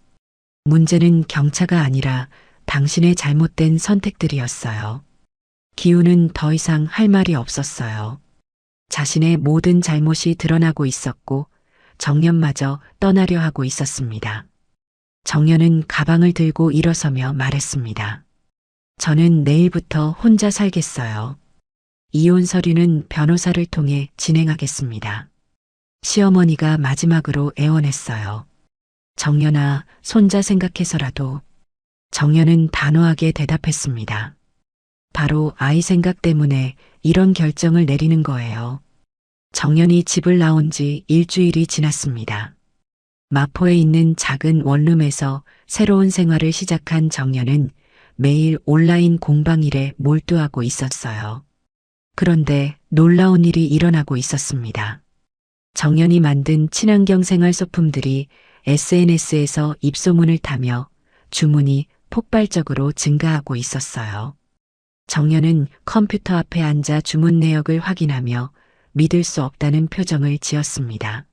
문제는 경차가 아니라 당신의 잘못된 선택들이었어요. 기훈은 더 이상 할 말이 없었어요. 자신의 모든 잘못이 드러나고 있었고 정연마저 떠나려 하고 있었습니다. 정연은 가방을 들고 일어서며 말했습니다. 저는 내일부터 혼자 살겠어요. 이혼 서류는 변호사를 통해 진행하겠습니다. 시어머니가 마지막으로 애원했어요. 정연아, 손자 생각해서라도. 정연은 단호하게 대답했습니다. 바로 아이 생각 때문에 이런 결정을 내리는 거예요. 정연이 집을 나온 지 일주일이 지났습니다. 마포에 있는 작은 원룸에서 새로운 생활을 시작한 정연은 매일 온라인 공방일에 몰두하고 있었어요. 그런데 놀라운 일이 일어나고 있었습니다. 정연이 만든 친환경 생활 소품들이 SNS에서 입소문을 타며 주문이 폭발적으로 증가하고 있었어요. 정연은 컴퓨터 앞에 앉아 주문 내역을 확인하며 믿을 수 없다는 표정을 지었습니다.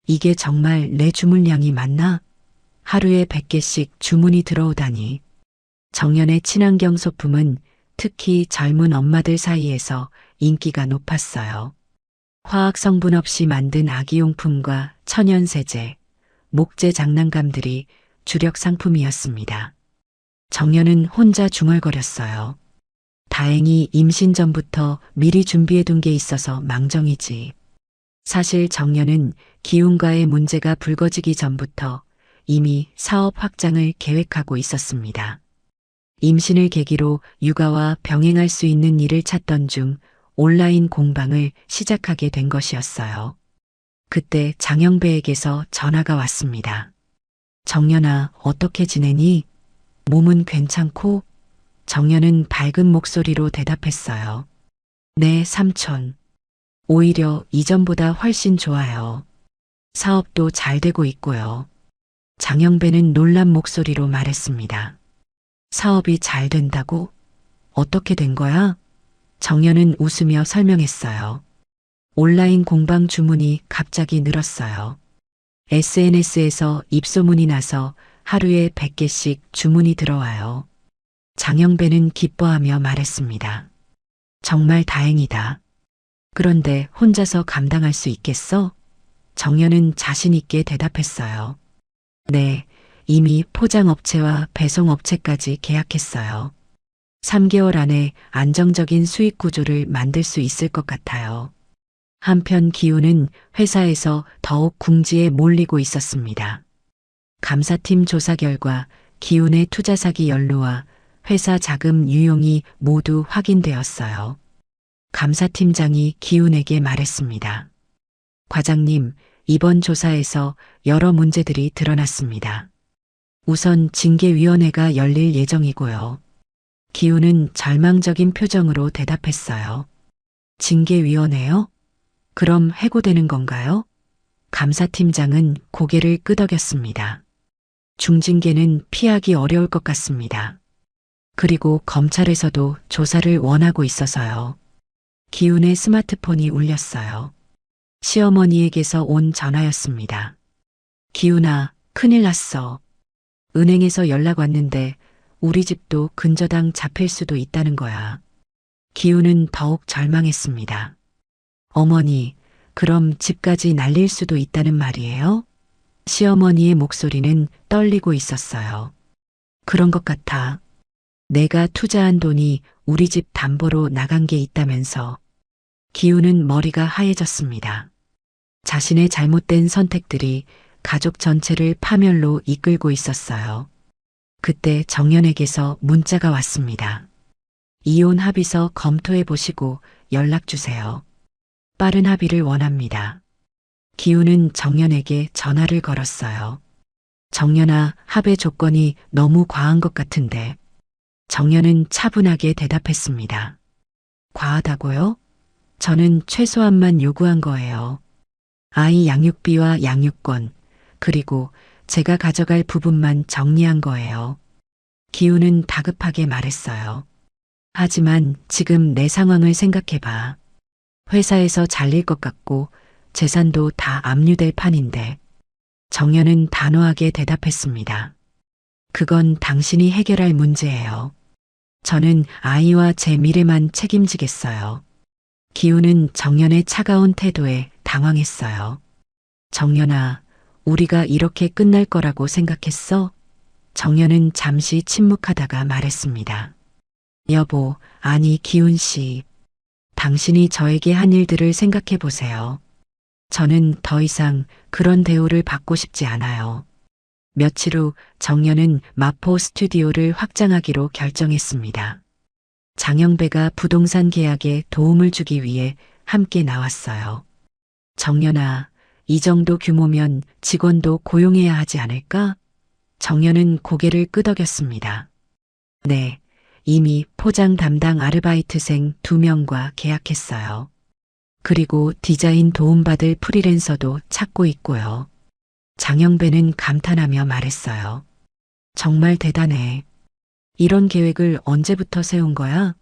이게 정말 내 주문량이 맞나? 하루에 100개씩 주문이 들어오다니. 정연의 친환경 소품은 특히 젊은 엄마들 사이에서 인기가 높았어요. 화학 성분 없이 만든 아기용품과 천연세제, 목재 장난감들이 주력 상품이었습니다. 정연은 혼자 중얼거렸어요. 다행히 임신 전부터 미리 준비해둔 게 있어서 망정이지. 사실 정연은 기운과의 문제가 불거지기 전부터 이미 사업 확장을 계획하고 있었습니다. 임신을 계기로 육아와 병행할 수 있는 일을 찾던 중 온라인 공방을 시작하게 된 것이었어요. 그때 장영배에게서 전화가 왔습니다. 정연아, 어떻게 지내니? 몸은 괜찮고? 정연은 밝은 목소리로 대답했어요. 네, 삼촌. 오히려 이전보다 훨씬 좋아요. 사업도 잘 되고 있고요. 장영배는 놀란 목소리로 말했습니다. 사업이 잘 된다고? 어떻게 된 거야? 정연은 웃으며 설명했어요. 온라인 공방 주문이 갑자기 늘었어요. SNS에서 입소문이 나서 하루에 100개씩 주문이 들어와요. 장영배는 기뻐하며 말했습니다. 정말 다행이다. 그런데 혼자서 감당할 수 있겠어? 정연은 자신 있게 대답했어요. 네, 이미 포장업체와 배송업체까지 계약했어요. 3개월 안에 안정적인 수익 구조를 만들 수 있을 것 같아요. 한편 기훈은 회사에서 더욱 궁지에 몰리고 있었습니다. 감사팀 조사 결과 기훈의 투자 사기 연루와 회사 자금 유용이 모두 확인되었어요. 감사팀장이 기훈에게 말했습니다. 과장님, 이번 조사에서 여러 문제들이 드러났습니다. 우선 징계위원회가 열릴 예정이고요. 기훈은 절망적인 표정으로 대답했어요. 징계위원회요? 그럼 해고되는 건가요? 감사팀장은 고개를 끄덕였습니다. 중징계는 피하기 어려울 것 같습니다. 그리고 검찰에서도 조사를 원하고 있어서요. 기훈의 스마트폰이 울렸어요. 시어머니에게서 온 전화였습니다. 기훈아, 큰일 났어. 은행에서 연락 왔는데 우리 집도 근저당 잡힐 수도 있다는 거야. 기훈은 더욱 절망했습니다. 어머니, 그럼 집까지 날릴 수도 있다는 말이에요? 시어머니의 목소리는 떨리고 있었어요. 그런 것 같아. 내가 투자한 돈이 우리 집 담보로 나간 게 있다면서. 기훈은 머리가 하얘졌습니다. 자신의 잘못된 선택들이 가족 전체를 파멸로 이끌고 있었어요. 그때 정연에게서 문자가 왔습니다. 이혼 합의서 검토해 보시고 연락 주세요. 빠른 합의를 원합니다. 기훈은 정연에게 전화를 걸었어요. 정연아, 합의 조건이 너무 과한 것 같은데. 정연은 차분하게 대답했습니다. 과하다고요? 저는 최소한만 요구한 거예요. 아이 양육비와 양육권, 그리고 제가 가져갈 부분만 정리한 거예요. 기훈은 다급하게 말했어요. 하지만 지금 내 상황을 생각해봐. 회사에서 잘릴 것 같고 재산도 다 압류될 판인데. 정연은 단호하게 대답했습니다. 그건 당신이 해결할 문제예요. 저는 아이와 제 미래만 책임지겠어요. 기훈은 정연의 차가운 태도에 당황했어요. 정연아, 우리가 이렇게 끝날 거라고 생각했어? 정연은 잠시 침묵하다가 말했습니다. 여보, 아니 기훈 씨. 당신이 저에게 한 일들을 생각해 보세요. 저는 더 이상 그런 대우를 받고 싶지 않아요. 며칠 후 정연은 마포 스튜디오를 확장하기로 결정했습니다. 장영배가 부동산 계약에 도움을 주기 위해 함께 나왔어요. 정연아, 이 정도 규모면 직원도 고용해야 하지 않을까? 정연은 고개를 끄덕였습니다. 네, 이미 포장 담당 아르바이트생 2명과 계약했어요. 그리고 디자인 도움받을 프리랜서도 찾고 있고요. 장영배는 감탄하며 말했어요. 정말 대단해. 이런 계획을 언제부터 세운 거야?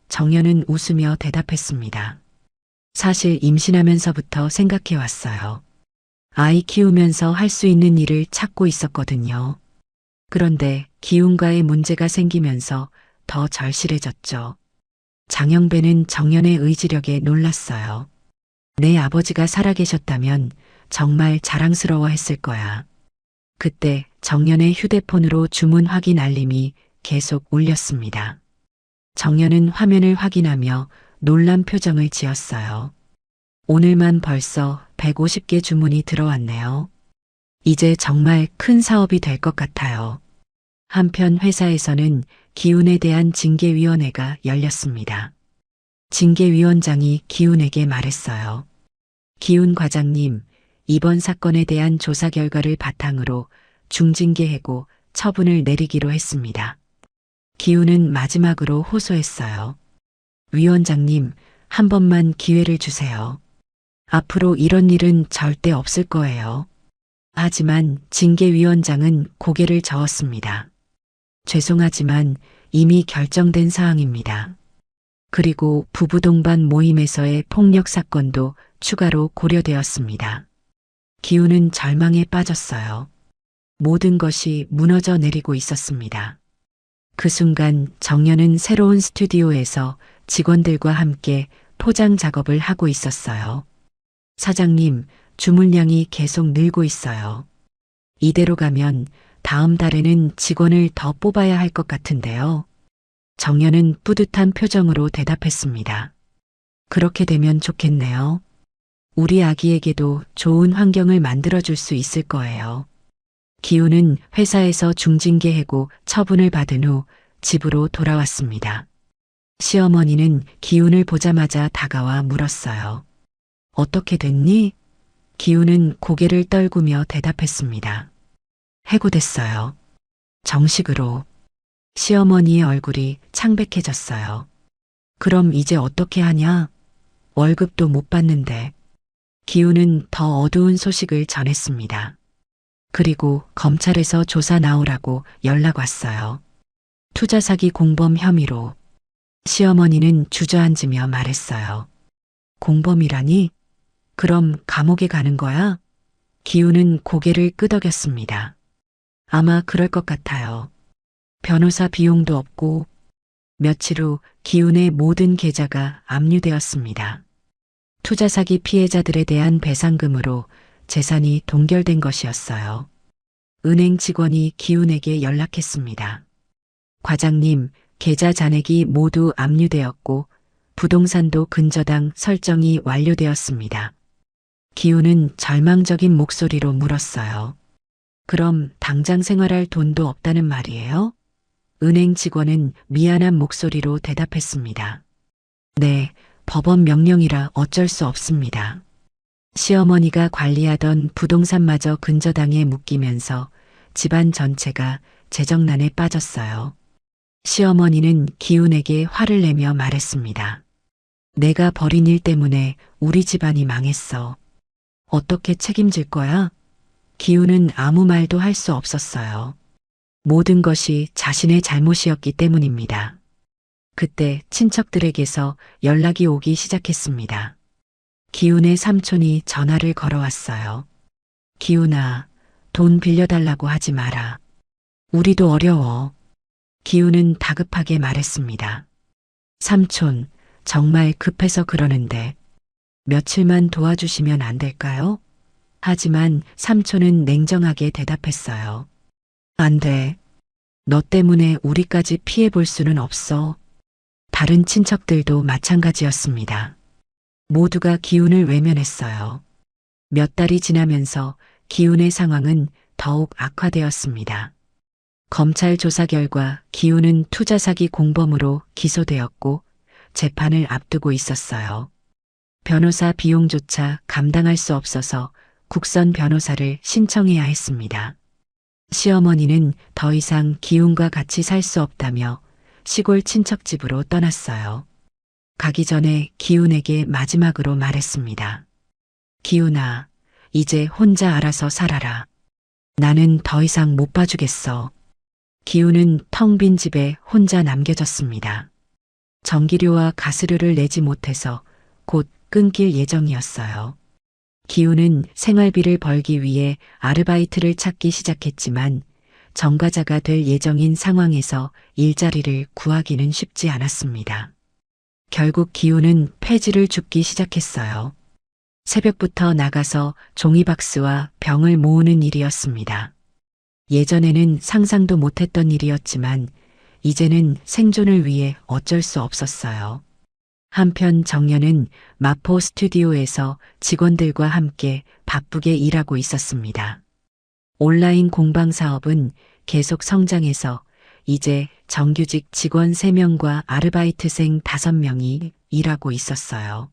정연은 웃으며 대답했습니다. 사실 임신하면서부터 생각해 왔어요. 아이 키우면서 할 수 있는 일을 찾고 있었거든요. 그런데 기운과의 문제가 생기면서 더 절실해졌죠. 장영배는 정연의 의지력에 놀랐어요. 내 아버지가 살아계셨다면 정말 자랑스러워 했을 거야. 그때 정연의 휴대폰으로 주문 확인 알림이 계속 울렸습니다. 정연은 화면을 확인하며 놀란 표정을 지었어요. 오늘만 벌써 150개 주문이 들어왔네요. 이제 정말 큰 사업이 될 것 같아요. 한편 회사에서는 기훈에 대한 징계위원회가 열렸습니다. 징계위원장이 기훈에게 말했어요. 기훈 과장님, 이번 사건에 대한 조사 결과를 바탕으로 중징계 해고 처분을 내리기로 했습니다. 기훈은 마지막으로 호소했어요. 위원장님, 한 번만 기회를 주세요. 앞으로 이런 일은 절대 없을 거예요. 하지만 징계위원장은 고개를 저었습니다. 죄송하지만 이미 결정된 사항입니다. 그리고 부부 동반 모임에서의 폭력 사건도 추가로 고려되었습니다. 기훈은 절망에 빠졌어요. 모든 것이 무너져 내리고 있었습니다. 그 순간 정연은 새로운 스튜디오에서 직원들과 함께 포장 작업을 하고 있었어요. 사장님, 주문량이 계속 늘고 있어요. 이대로 가면 다음 달에는 직원을 더 뽑아야 할 것 같은데요. 정연은 뿌듯한 표정으로 대답했습니다. 그렇게 되면 좋겠네요. 우리 아기에게도 좋은 환경을 만들어줄 수 있을 거예요. 기훈은 회사에서 중징계 해고 처분을 받은 후 집으로 돌아왔습니다. 시어머니는 기훈을 보자마자 다가와 물었어요. 어떻게 됐니? 기훈은 고개를 떨구며 대답했습니다. 해고됐어요. 정식으로. 시어머니의 얼굴이 창백해졌어요. 그럼 이제 어떻게 하냐? 월급도 못 받는데. 기훈은 더 어두운 소식을 전했습니다. 그리고 검찰에서 조사 나오라고 연락 왔어요. 투자 사기 공범 혐의로. 시어머니는 주저앉으며 말했어요. 공범이라니? 그럼 감옥에 가는 거야? 기훈은 고개를 끄덕였습니다. 아마 그럴 것 같아요. 변호사 비용도 없고. 며칠 후 기훈의 모든 계좌가 압류되었습니다. 투자 사기 피해자들에 대한 배상금으로 재산이 동결된 것이었어요. 은행 직원이 기훈에게 연락했습니다. 과장님, 계좌 잔액이 모두 압류되었고 부동산도 근저당 설정이 완료되었습니다. 기훈은 절망적인 목소리로 물었어요. 그럼 당장 생활할 돈도 없다는 말이에요? 은행 직원은 미안한 목소리로 대답했습니다. 네, 법원 명령이라 어쩔 수 없습니다. 시어머니가 관리하던 부동산마저 근저당에 묶이면서 집안 전체가 재정난에 빠졌어요. 시어머니는 기훈에게 화를 내며 말했습니다. 내가 벌인 일 때문에 우리 집안이 망했어. 어떻게 책임질 거야? 기훈은 아무 말도 할 수 없었어요. 모든 것이 자신의 잘못이었기 때문입니다. 그때 친척들에게서 연락이 오기 시작했습니다. 기훈의 삼촌이 전화를 걸어왔어요. 기훈아, 돈 빌려달라고 하지 마라. 우리도 어려워. 기훈은 다급하게 말했습니다. 삼촌, 정말 급해서 그러는데 며칠만 도와주시면 안 될까요? 하지만 삼촌은 냉정하게 대답했어요. 안 돼. 너 때문에 우리까지 피해 볼 수는 없어. 다른 친척들도 마찬가지였습니다. 모두가 기훈을 외면했어요. 몇 달이 지나면서 기훈의 상황은 더욱 악화되었습니다. 검찰 조사 결과 기훈은 투자 사기 공범으로 기소되었고 재판을 앞두고 있었어요. 변호사 비용조차 감당할 수 없어서 국선 변호사를 신청해야 했습니다. 시어머니는 더 이상 기훈과 같이 살 수 없다며 시골 친척집으로 떠났어요. 가기 전에 기훈에게 마지막으로 말했습니다. 기훈아, 이제 혼자 알아서 살아라. 나는 더 이상 못 봐주겠어. 기훈은 텅 빈 집에 혼자 남겨졌습니다. 전기료와 가스료를 내지 못해서 곧 끊길 예정이었어요. 기훈은 생활비를 벌기 위해 아르바이트를 찾기 시작했지만 전과자가 될 예정인 상황에서 일자리를 구하기는 쉽지 않았습니다. 결국 기훈은 폐지를 줍기 시작했어요. 새벽부터 나가서 종이박스와 병을 모으는 일이었습니다. 예전에는 상상도 못했던 일이었지만 이제는 생존을 위해 어쩔 수 없었어요. 한편 정연은 마포 스튜디오에서 직원들과 함께 바쁘게 일하고 있었습니다. 온라인 공방 사업은 계속 성장해서 이제 정규직 직원 3명과 아르바이트생 5명이 일하고 있었어요.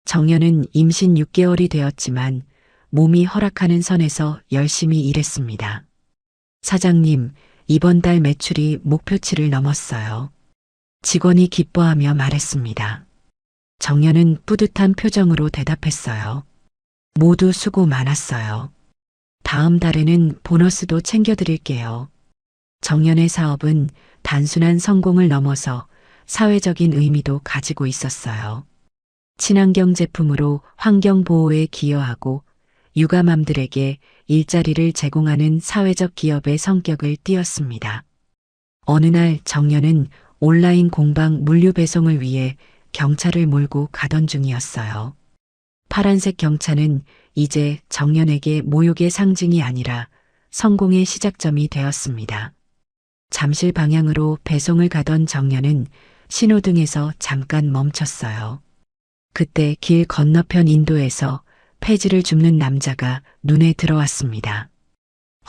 정연은 임신 6개월이 되었지만 몸이 허락하는 선에서 열심히 일했습니다. 사장님, 이번 달 매출이 목표치를 넘었어요. 직원이 기뻐하며 말했습니다. 정연은 뿌듯한 표정으로 대답했어요. 모두 수고 많았어요. 다음 달에는 보너스도 챙겨드릴게요. 정연의 사업은 단순한 성공을 넘어서 사회적인 의미도 가지고 있었어요. 친환경 제품으로 환경 보호에 기여하고 육아맘들에게 일자리를 제공하는 사회적 기업의 성격을 띠었습니다. 어느 날 정연은 온라인 공방 물류 배송을 위해 경차를 몰고 가던 중이었어요. 파란색 경차는 이제 정연에게 모욕의 상징이 아니라 성공의 시작점이 되었습니다. 잠실 방향으로 배송을 가던 정연은 신호등에서 잠깐 멈췄어요. 그때 길 건너편 인도에서 폐지를 줍는 남자가 눈에 들어왔습니다.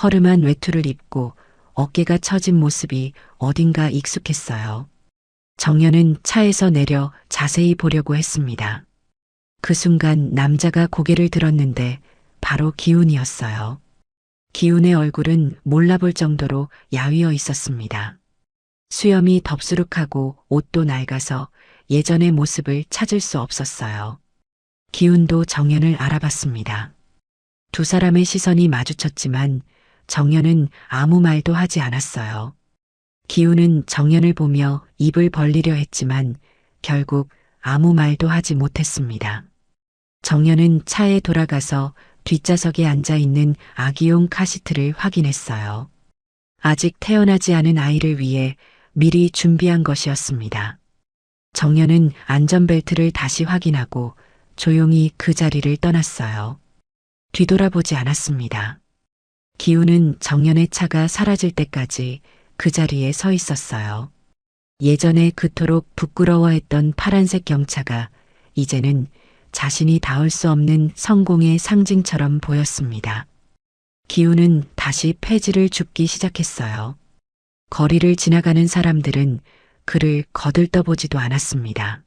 허름한 외투를 입고 어깨가 처진 모습이 어딘가 익숙했어요. 정연은 차에서 내려 자세히 보려고 했습니다. 그 순간 남자가 고개를 들었는데 바로 기훈이었어요. 기훈의 얼굴은 몰라볼 정도로 야위어 있었습니다. 수염이 덥수룩하고 옷도 낡아서 예전의 모습을 찾을 수 없었어요. 기훈도 정연을 알아봤습니다. 두 사람의 시선이 마주쳤지만 정연은 아무 말도 하지 않았어요. 기훈은 정연을 보며 입을 벌리려 했지만 결국 아무 말도 하지 못했습니다. 정연은 차에 돌아가서 뒷좌석에 앉아 있는 아기용 카시트를 확인했어요. 아직 태어나지 않은 아이를 위해 미리 준비한 것이었습니다. 정연은 안전벨트를 다시 확인하고 조용히 그 자리를 떠났어요. 뒤돌아보지 않았습니다. 기훈은 정연의 차가 사라질 때까지 그 자리에 서 있었어요. 예전에 그토록 부끄러워했던 파란색 경차가 이제는 자신이 닿을 수 없는 성공의 상징처럼 보였습니다. 기훈은 다시 폐지를 줍기 시작했어요. 거리를 지나가는 사람들은 그를 거들떠보지도 않았습니다.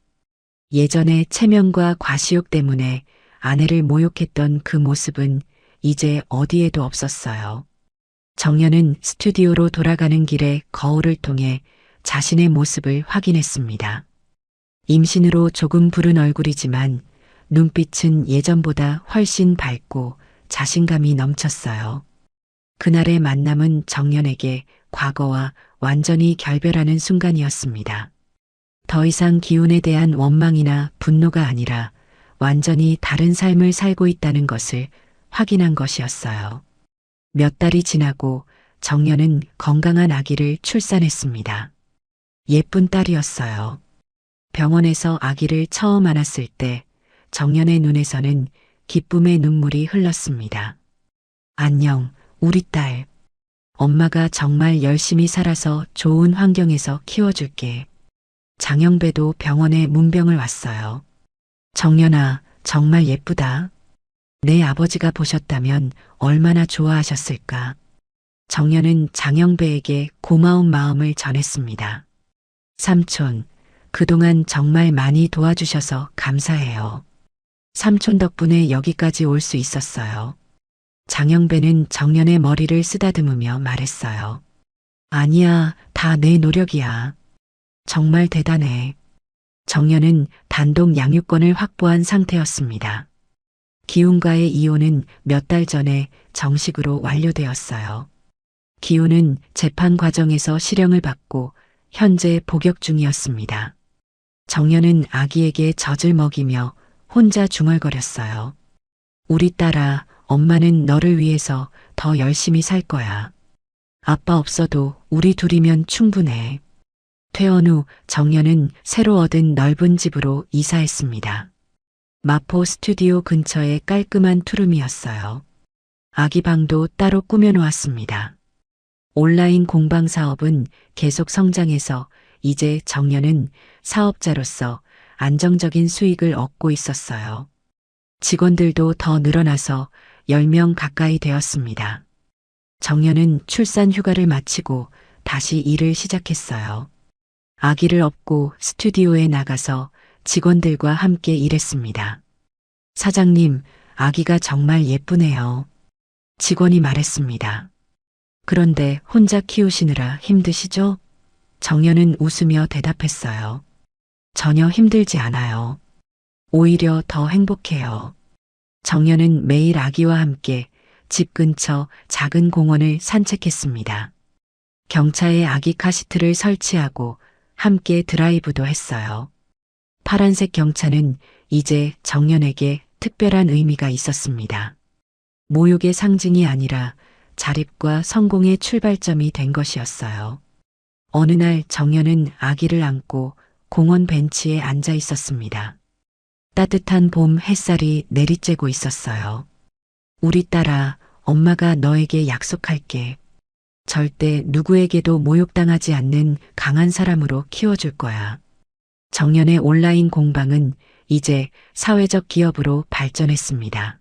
예전에 체면과 과시욕 때문에 아내를 모욕했던 그 모습은 이제 어디에도 없었어요. 정연은 스튜디오로 돌아가는 길에 거울을 통해 자신의 모습을 확인했습니다. 임신으로 조금 부른 얼굴이지만 눈빛은 예전보다 훨씬 밝고 자신감이 넘쳤어요. 그날의 만남은 정연에게 과거와 완전히 결별하는 순간이었습니다. 더 이상 기훈에 대한 원망이나 분노가 아니라 완전히 다른 삶을 살고 있다는 것을 확인한 것이었어요. 몇 달이 지나고 정연은 건강한 아기를 출산했습니다. 예쁜 딸이었어요. 병원에서 아기를 처음 안았을 때 정연의 눈에서는 기쁨의 눈물이 흘렀습니다. 안녕, 우리 딸. 엄마가 정말 열심히 살아서 좋은 환경에서 키워줄게. 장영배도 병원에 문병을 왔어요. 정연아, 정말 예쁘다. 내 아버지가 보셨다면 얼마나 좋아하셨을까. 정연은 장영배에게 고마운 마음을 전했습니다. 삼촌, 그동안 정말 많이 도와주셔서 감사해요. 삼촌 덕분에 여기까지 올 수 있었어요. 장영배는 정연의 머리를 쓰다듬으며 말했어요. 아니야, 다 내 노력이야. 정말 대단해. 정연은 단독 양육권을 확보한 상태였습니다. 기훈과의 이혼은 몇 달 전에 정식으로 완료되었어요. 기훈은 재판 과정에서 실형을 받고 현재 복역 중이었습니다. 정연은 아기에게 젖을 먹이며 혼자 중얼거렸어요. 우리 딸아, 엄마는 너를 위해서 더 열심히 살 거야. 아빠 없어도 우리 둘이면 충분해. 퇴원 후 정연은 새로 얻은 넓은 집으로 이사했습니다. 마포 스튜디오 근처의 깔끔한 투룸이었어요. 아기 방도 따로 꾸며놓았습니다. 온라인 공방 사업은 계속 성장해서 이제 정연은 사업자로서 안정적인 수익을 얻고 있었어요. 직원들도 더 늘어나서 10명 가까이 되었습니다. 정연은 출산 휴가를 마치고 다시 일을 시작했어요. 아기를 업고 스튜디오에 나가서 직원들과 함께 일했습니다. 사장님, 아기가 정말 예쁘네요. 직원이 말했습니다. 그런데 혼자 키우시느라 힘드시죠? 정연은 웃으며 대답했어요. 전혀 힘들지 않아요. 오히려 더 행복해요. 정연은 매일 아기와 함께 집 근처 작은 공원을 산책했습니다. 경차에 아기 카시트를 설치하고 함께 드라이브도 했어요. 파란색 경차는 이제 정연에게 특별한 의미가 있었습니다. 모욕의 상징이 아니라 자립과 성공의 출발점이 된 것이었어요. 어느 날 정연은 아기를 안고 공원 벤치에 앉아 있었습니다. 따뜻한 봄 햇살이 내리쬐고 있었어요. 우리 딸아, 엄마가 너에게 약속할게. 절대 누구에게도 모욕당하지 않는 강한 사람으로 키워줄 거야. 정연의 온라인 공방은 이제 사회적 기업으로 발전했습니다.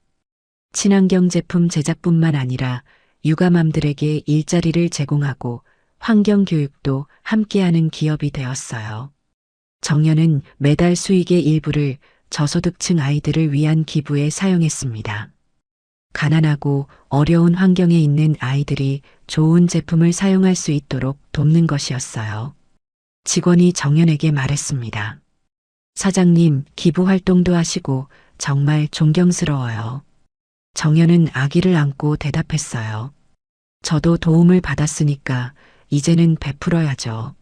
친환경 제품 제작뿐만 아니라 육아맘들에게 일자리를 제공하고 환경 교육도 함께하는 기업이 되었어요. 정연은 매달 수익의 일부를 저소득층 아이들을 위한 기부에 사용했습니다. 가난하고 어려운 환경에 있는 아이들이 좋은 제품을 사용할 수 있도록 돕는 것이었어요. 직원이 정연에게 말했습니다. 사장님, 기부 활동도 하시고 정말 존경스러워요. 정연은 아기를 안고 대답했어요. 저도 도움을 받았으니까 이제는 베풀어야죠.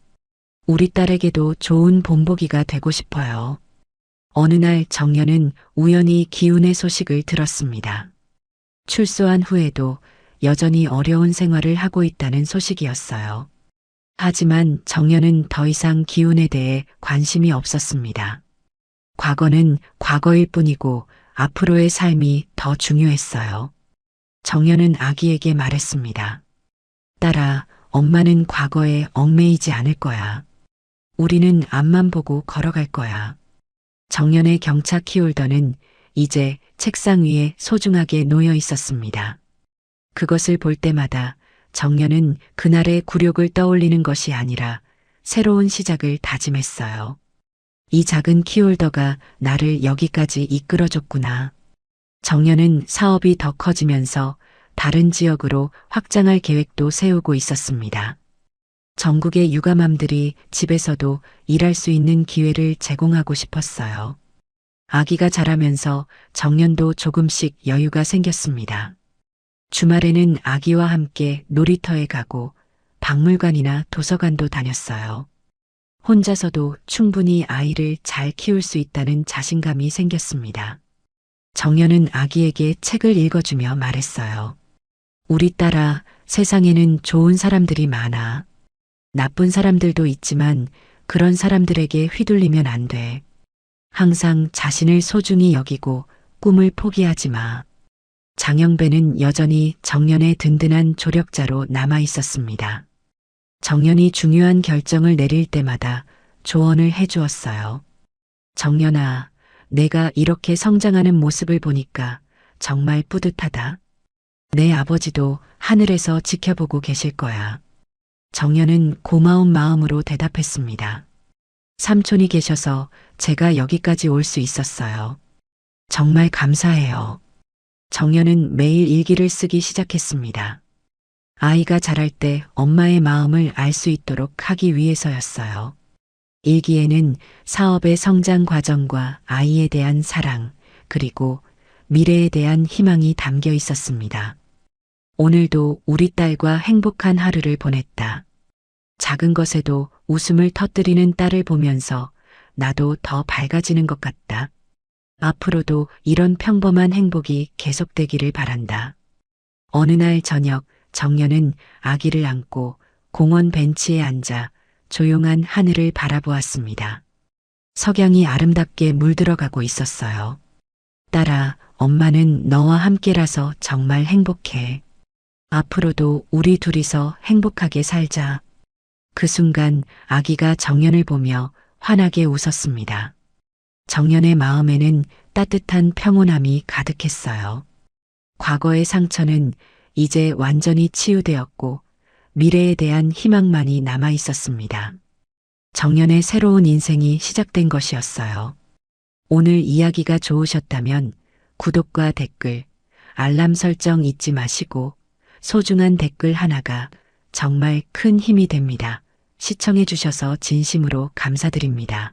우리 딸에게도 좋은 본보기가 되고 싶어요. 어느 날 정연은 우연히 기훈의 소식을 들었습니다. 출소한 후에도 여전히 어려운 생활을 하고 있다는 소식이었어요. 하지만 정연은 더 이상 기훈에 대해 관심이 없었습니다. 과거는 과거일 뿐이고 앞으로의 삶이 더 중요했어요. 정연은 아기에게 말했습니다. 딸아, 엄마는 과거에 얽매이지 않을 거야. 우리는 앞만 보고 걸어갈 거야. 정연의 경차 키홀더는 이제 책상 위에 소중하게 놓여 있었습니다. 그것을 볼 때마다 정연은 그날의 굴욕을 떠올리는 것이 아니라 새로운 시작을 다짐했어요. 이 작은 키홀더가 나를 여기까지 이끌어줬구나. 정연은 사업이 더 커지면서 다른 지역으로 확장할 계획도 세우고 있었습니다. 전국의 육아맘들이 집에서도 일할 수 있는 기회를 제공하고 싶었어요. 아기가 자라면서 정연도 조금씩 여유가 생겼습니다. 주말에는 아기와 함께 놀이터에 가고 박물관이나 도서관도 다녔어요. 혼자서도 충분히 아이를 잘 키울 수 있다는 자신감이 생겼습니다. 정연은 아기에게 책을 읽어주며 말했어요. 우리 딸아, 세상에는 좋은 사람들이 많아. 나쁜 사람들도 있지만 그런 사람들에게 휘둘리면 안 돼. 항상 자신을 소중히 여기고 꿈을 포기하지 마. 장영배는 여전히 정연의 든든한 조력자로 남아 있었습니다. 정연이 중요한 결정을 내릴 때마다 조언을 해주었어요. 정연아, 내가 이렇게 성장하는 모습을 보니까 정말 뿌듯하다. 내 아버지도 하늘에서 지켜보고 계실 거야. 정연은 고마운 마음으로 대답했습니다. 삼촌이 계셔서 제가 여기까지 올 수 있었어요. 정말 감사해요. 정연은 매일 일기를 쓰기 시작했습니다. 아이가 자랄 때 엄마의 마음을 알 수 있도록 하기 위해서였어요. 일기에는 사업의 성장 과정과 아이에 대한 사랑, 그리고 미래에 대한 희망이 담겨 있었습니다. 오늘도 우리 딸과 행복한 하루를 보냈다. 작은 것에도 웃음을 터뜨리는 딸을 보면서 나도 더 밝아지는 것 같다. 앞으로도 이런 평범한 행복이 계속되기를 바란다. 어느 날 저녁, 정연은 아기를 안고 공원 벤치에 앉아 조용한 하늘을 바라보았습니다. 석양이 아름답게 물들어가고 있었어요. 딸아, 엄마는 너와 함께라서 정말 행복해. 앞으로도 우리 둘이서 행복하게 살자. 그 순간 아기가 정연을 보며 환하게 웃었습니다. 정연의 마음에는 따뜻한 평온함이 가득했어요. 과거의 상처는 이제 완전히 치유되었고 미래에 대한 희망만이 남아 있었습니다. 정연의 새로운 인생이 시작된 것이었어요. 오늘 이야기가 좋으셨다면 구독과 댓글, 알람 설정 잊지 마시고 소중한 댓글 하나가 정말 큰 힘이 됩니다. 시청해 주셔서 진심으로 감사드립니다.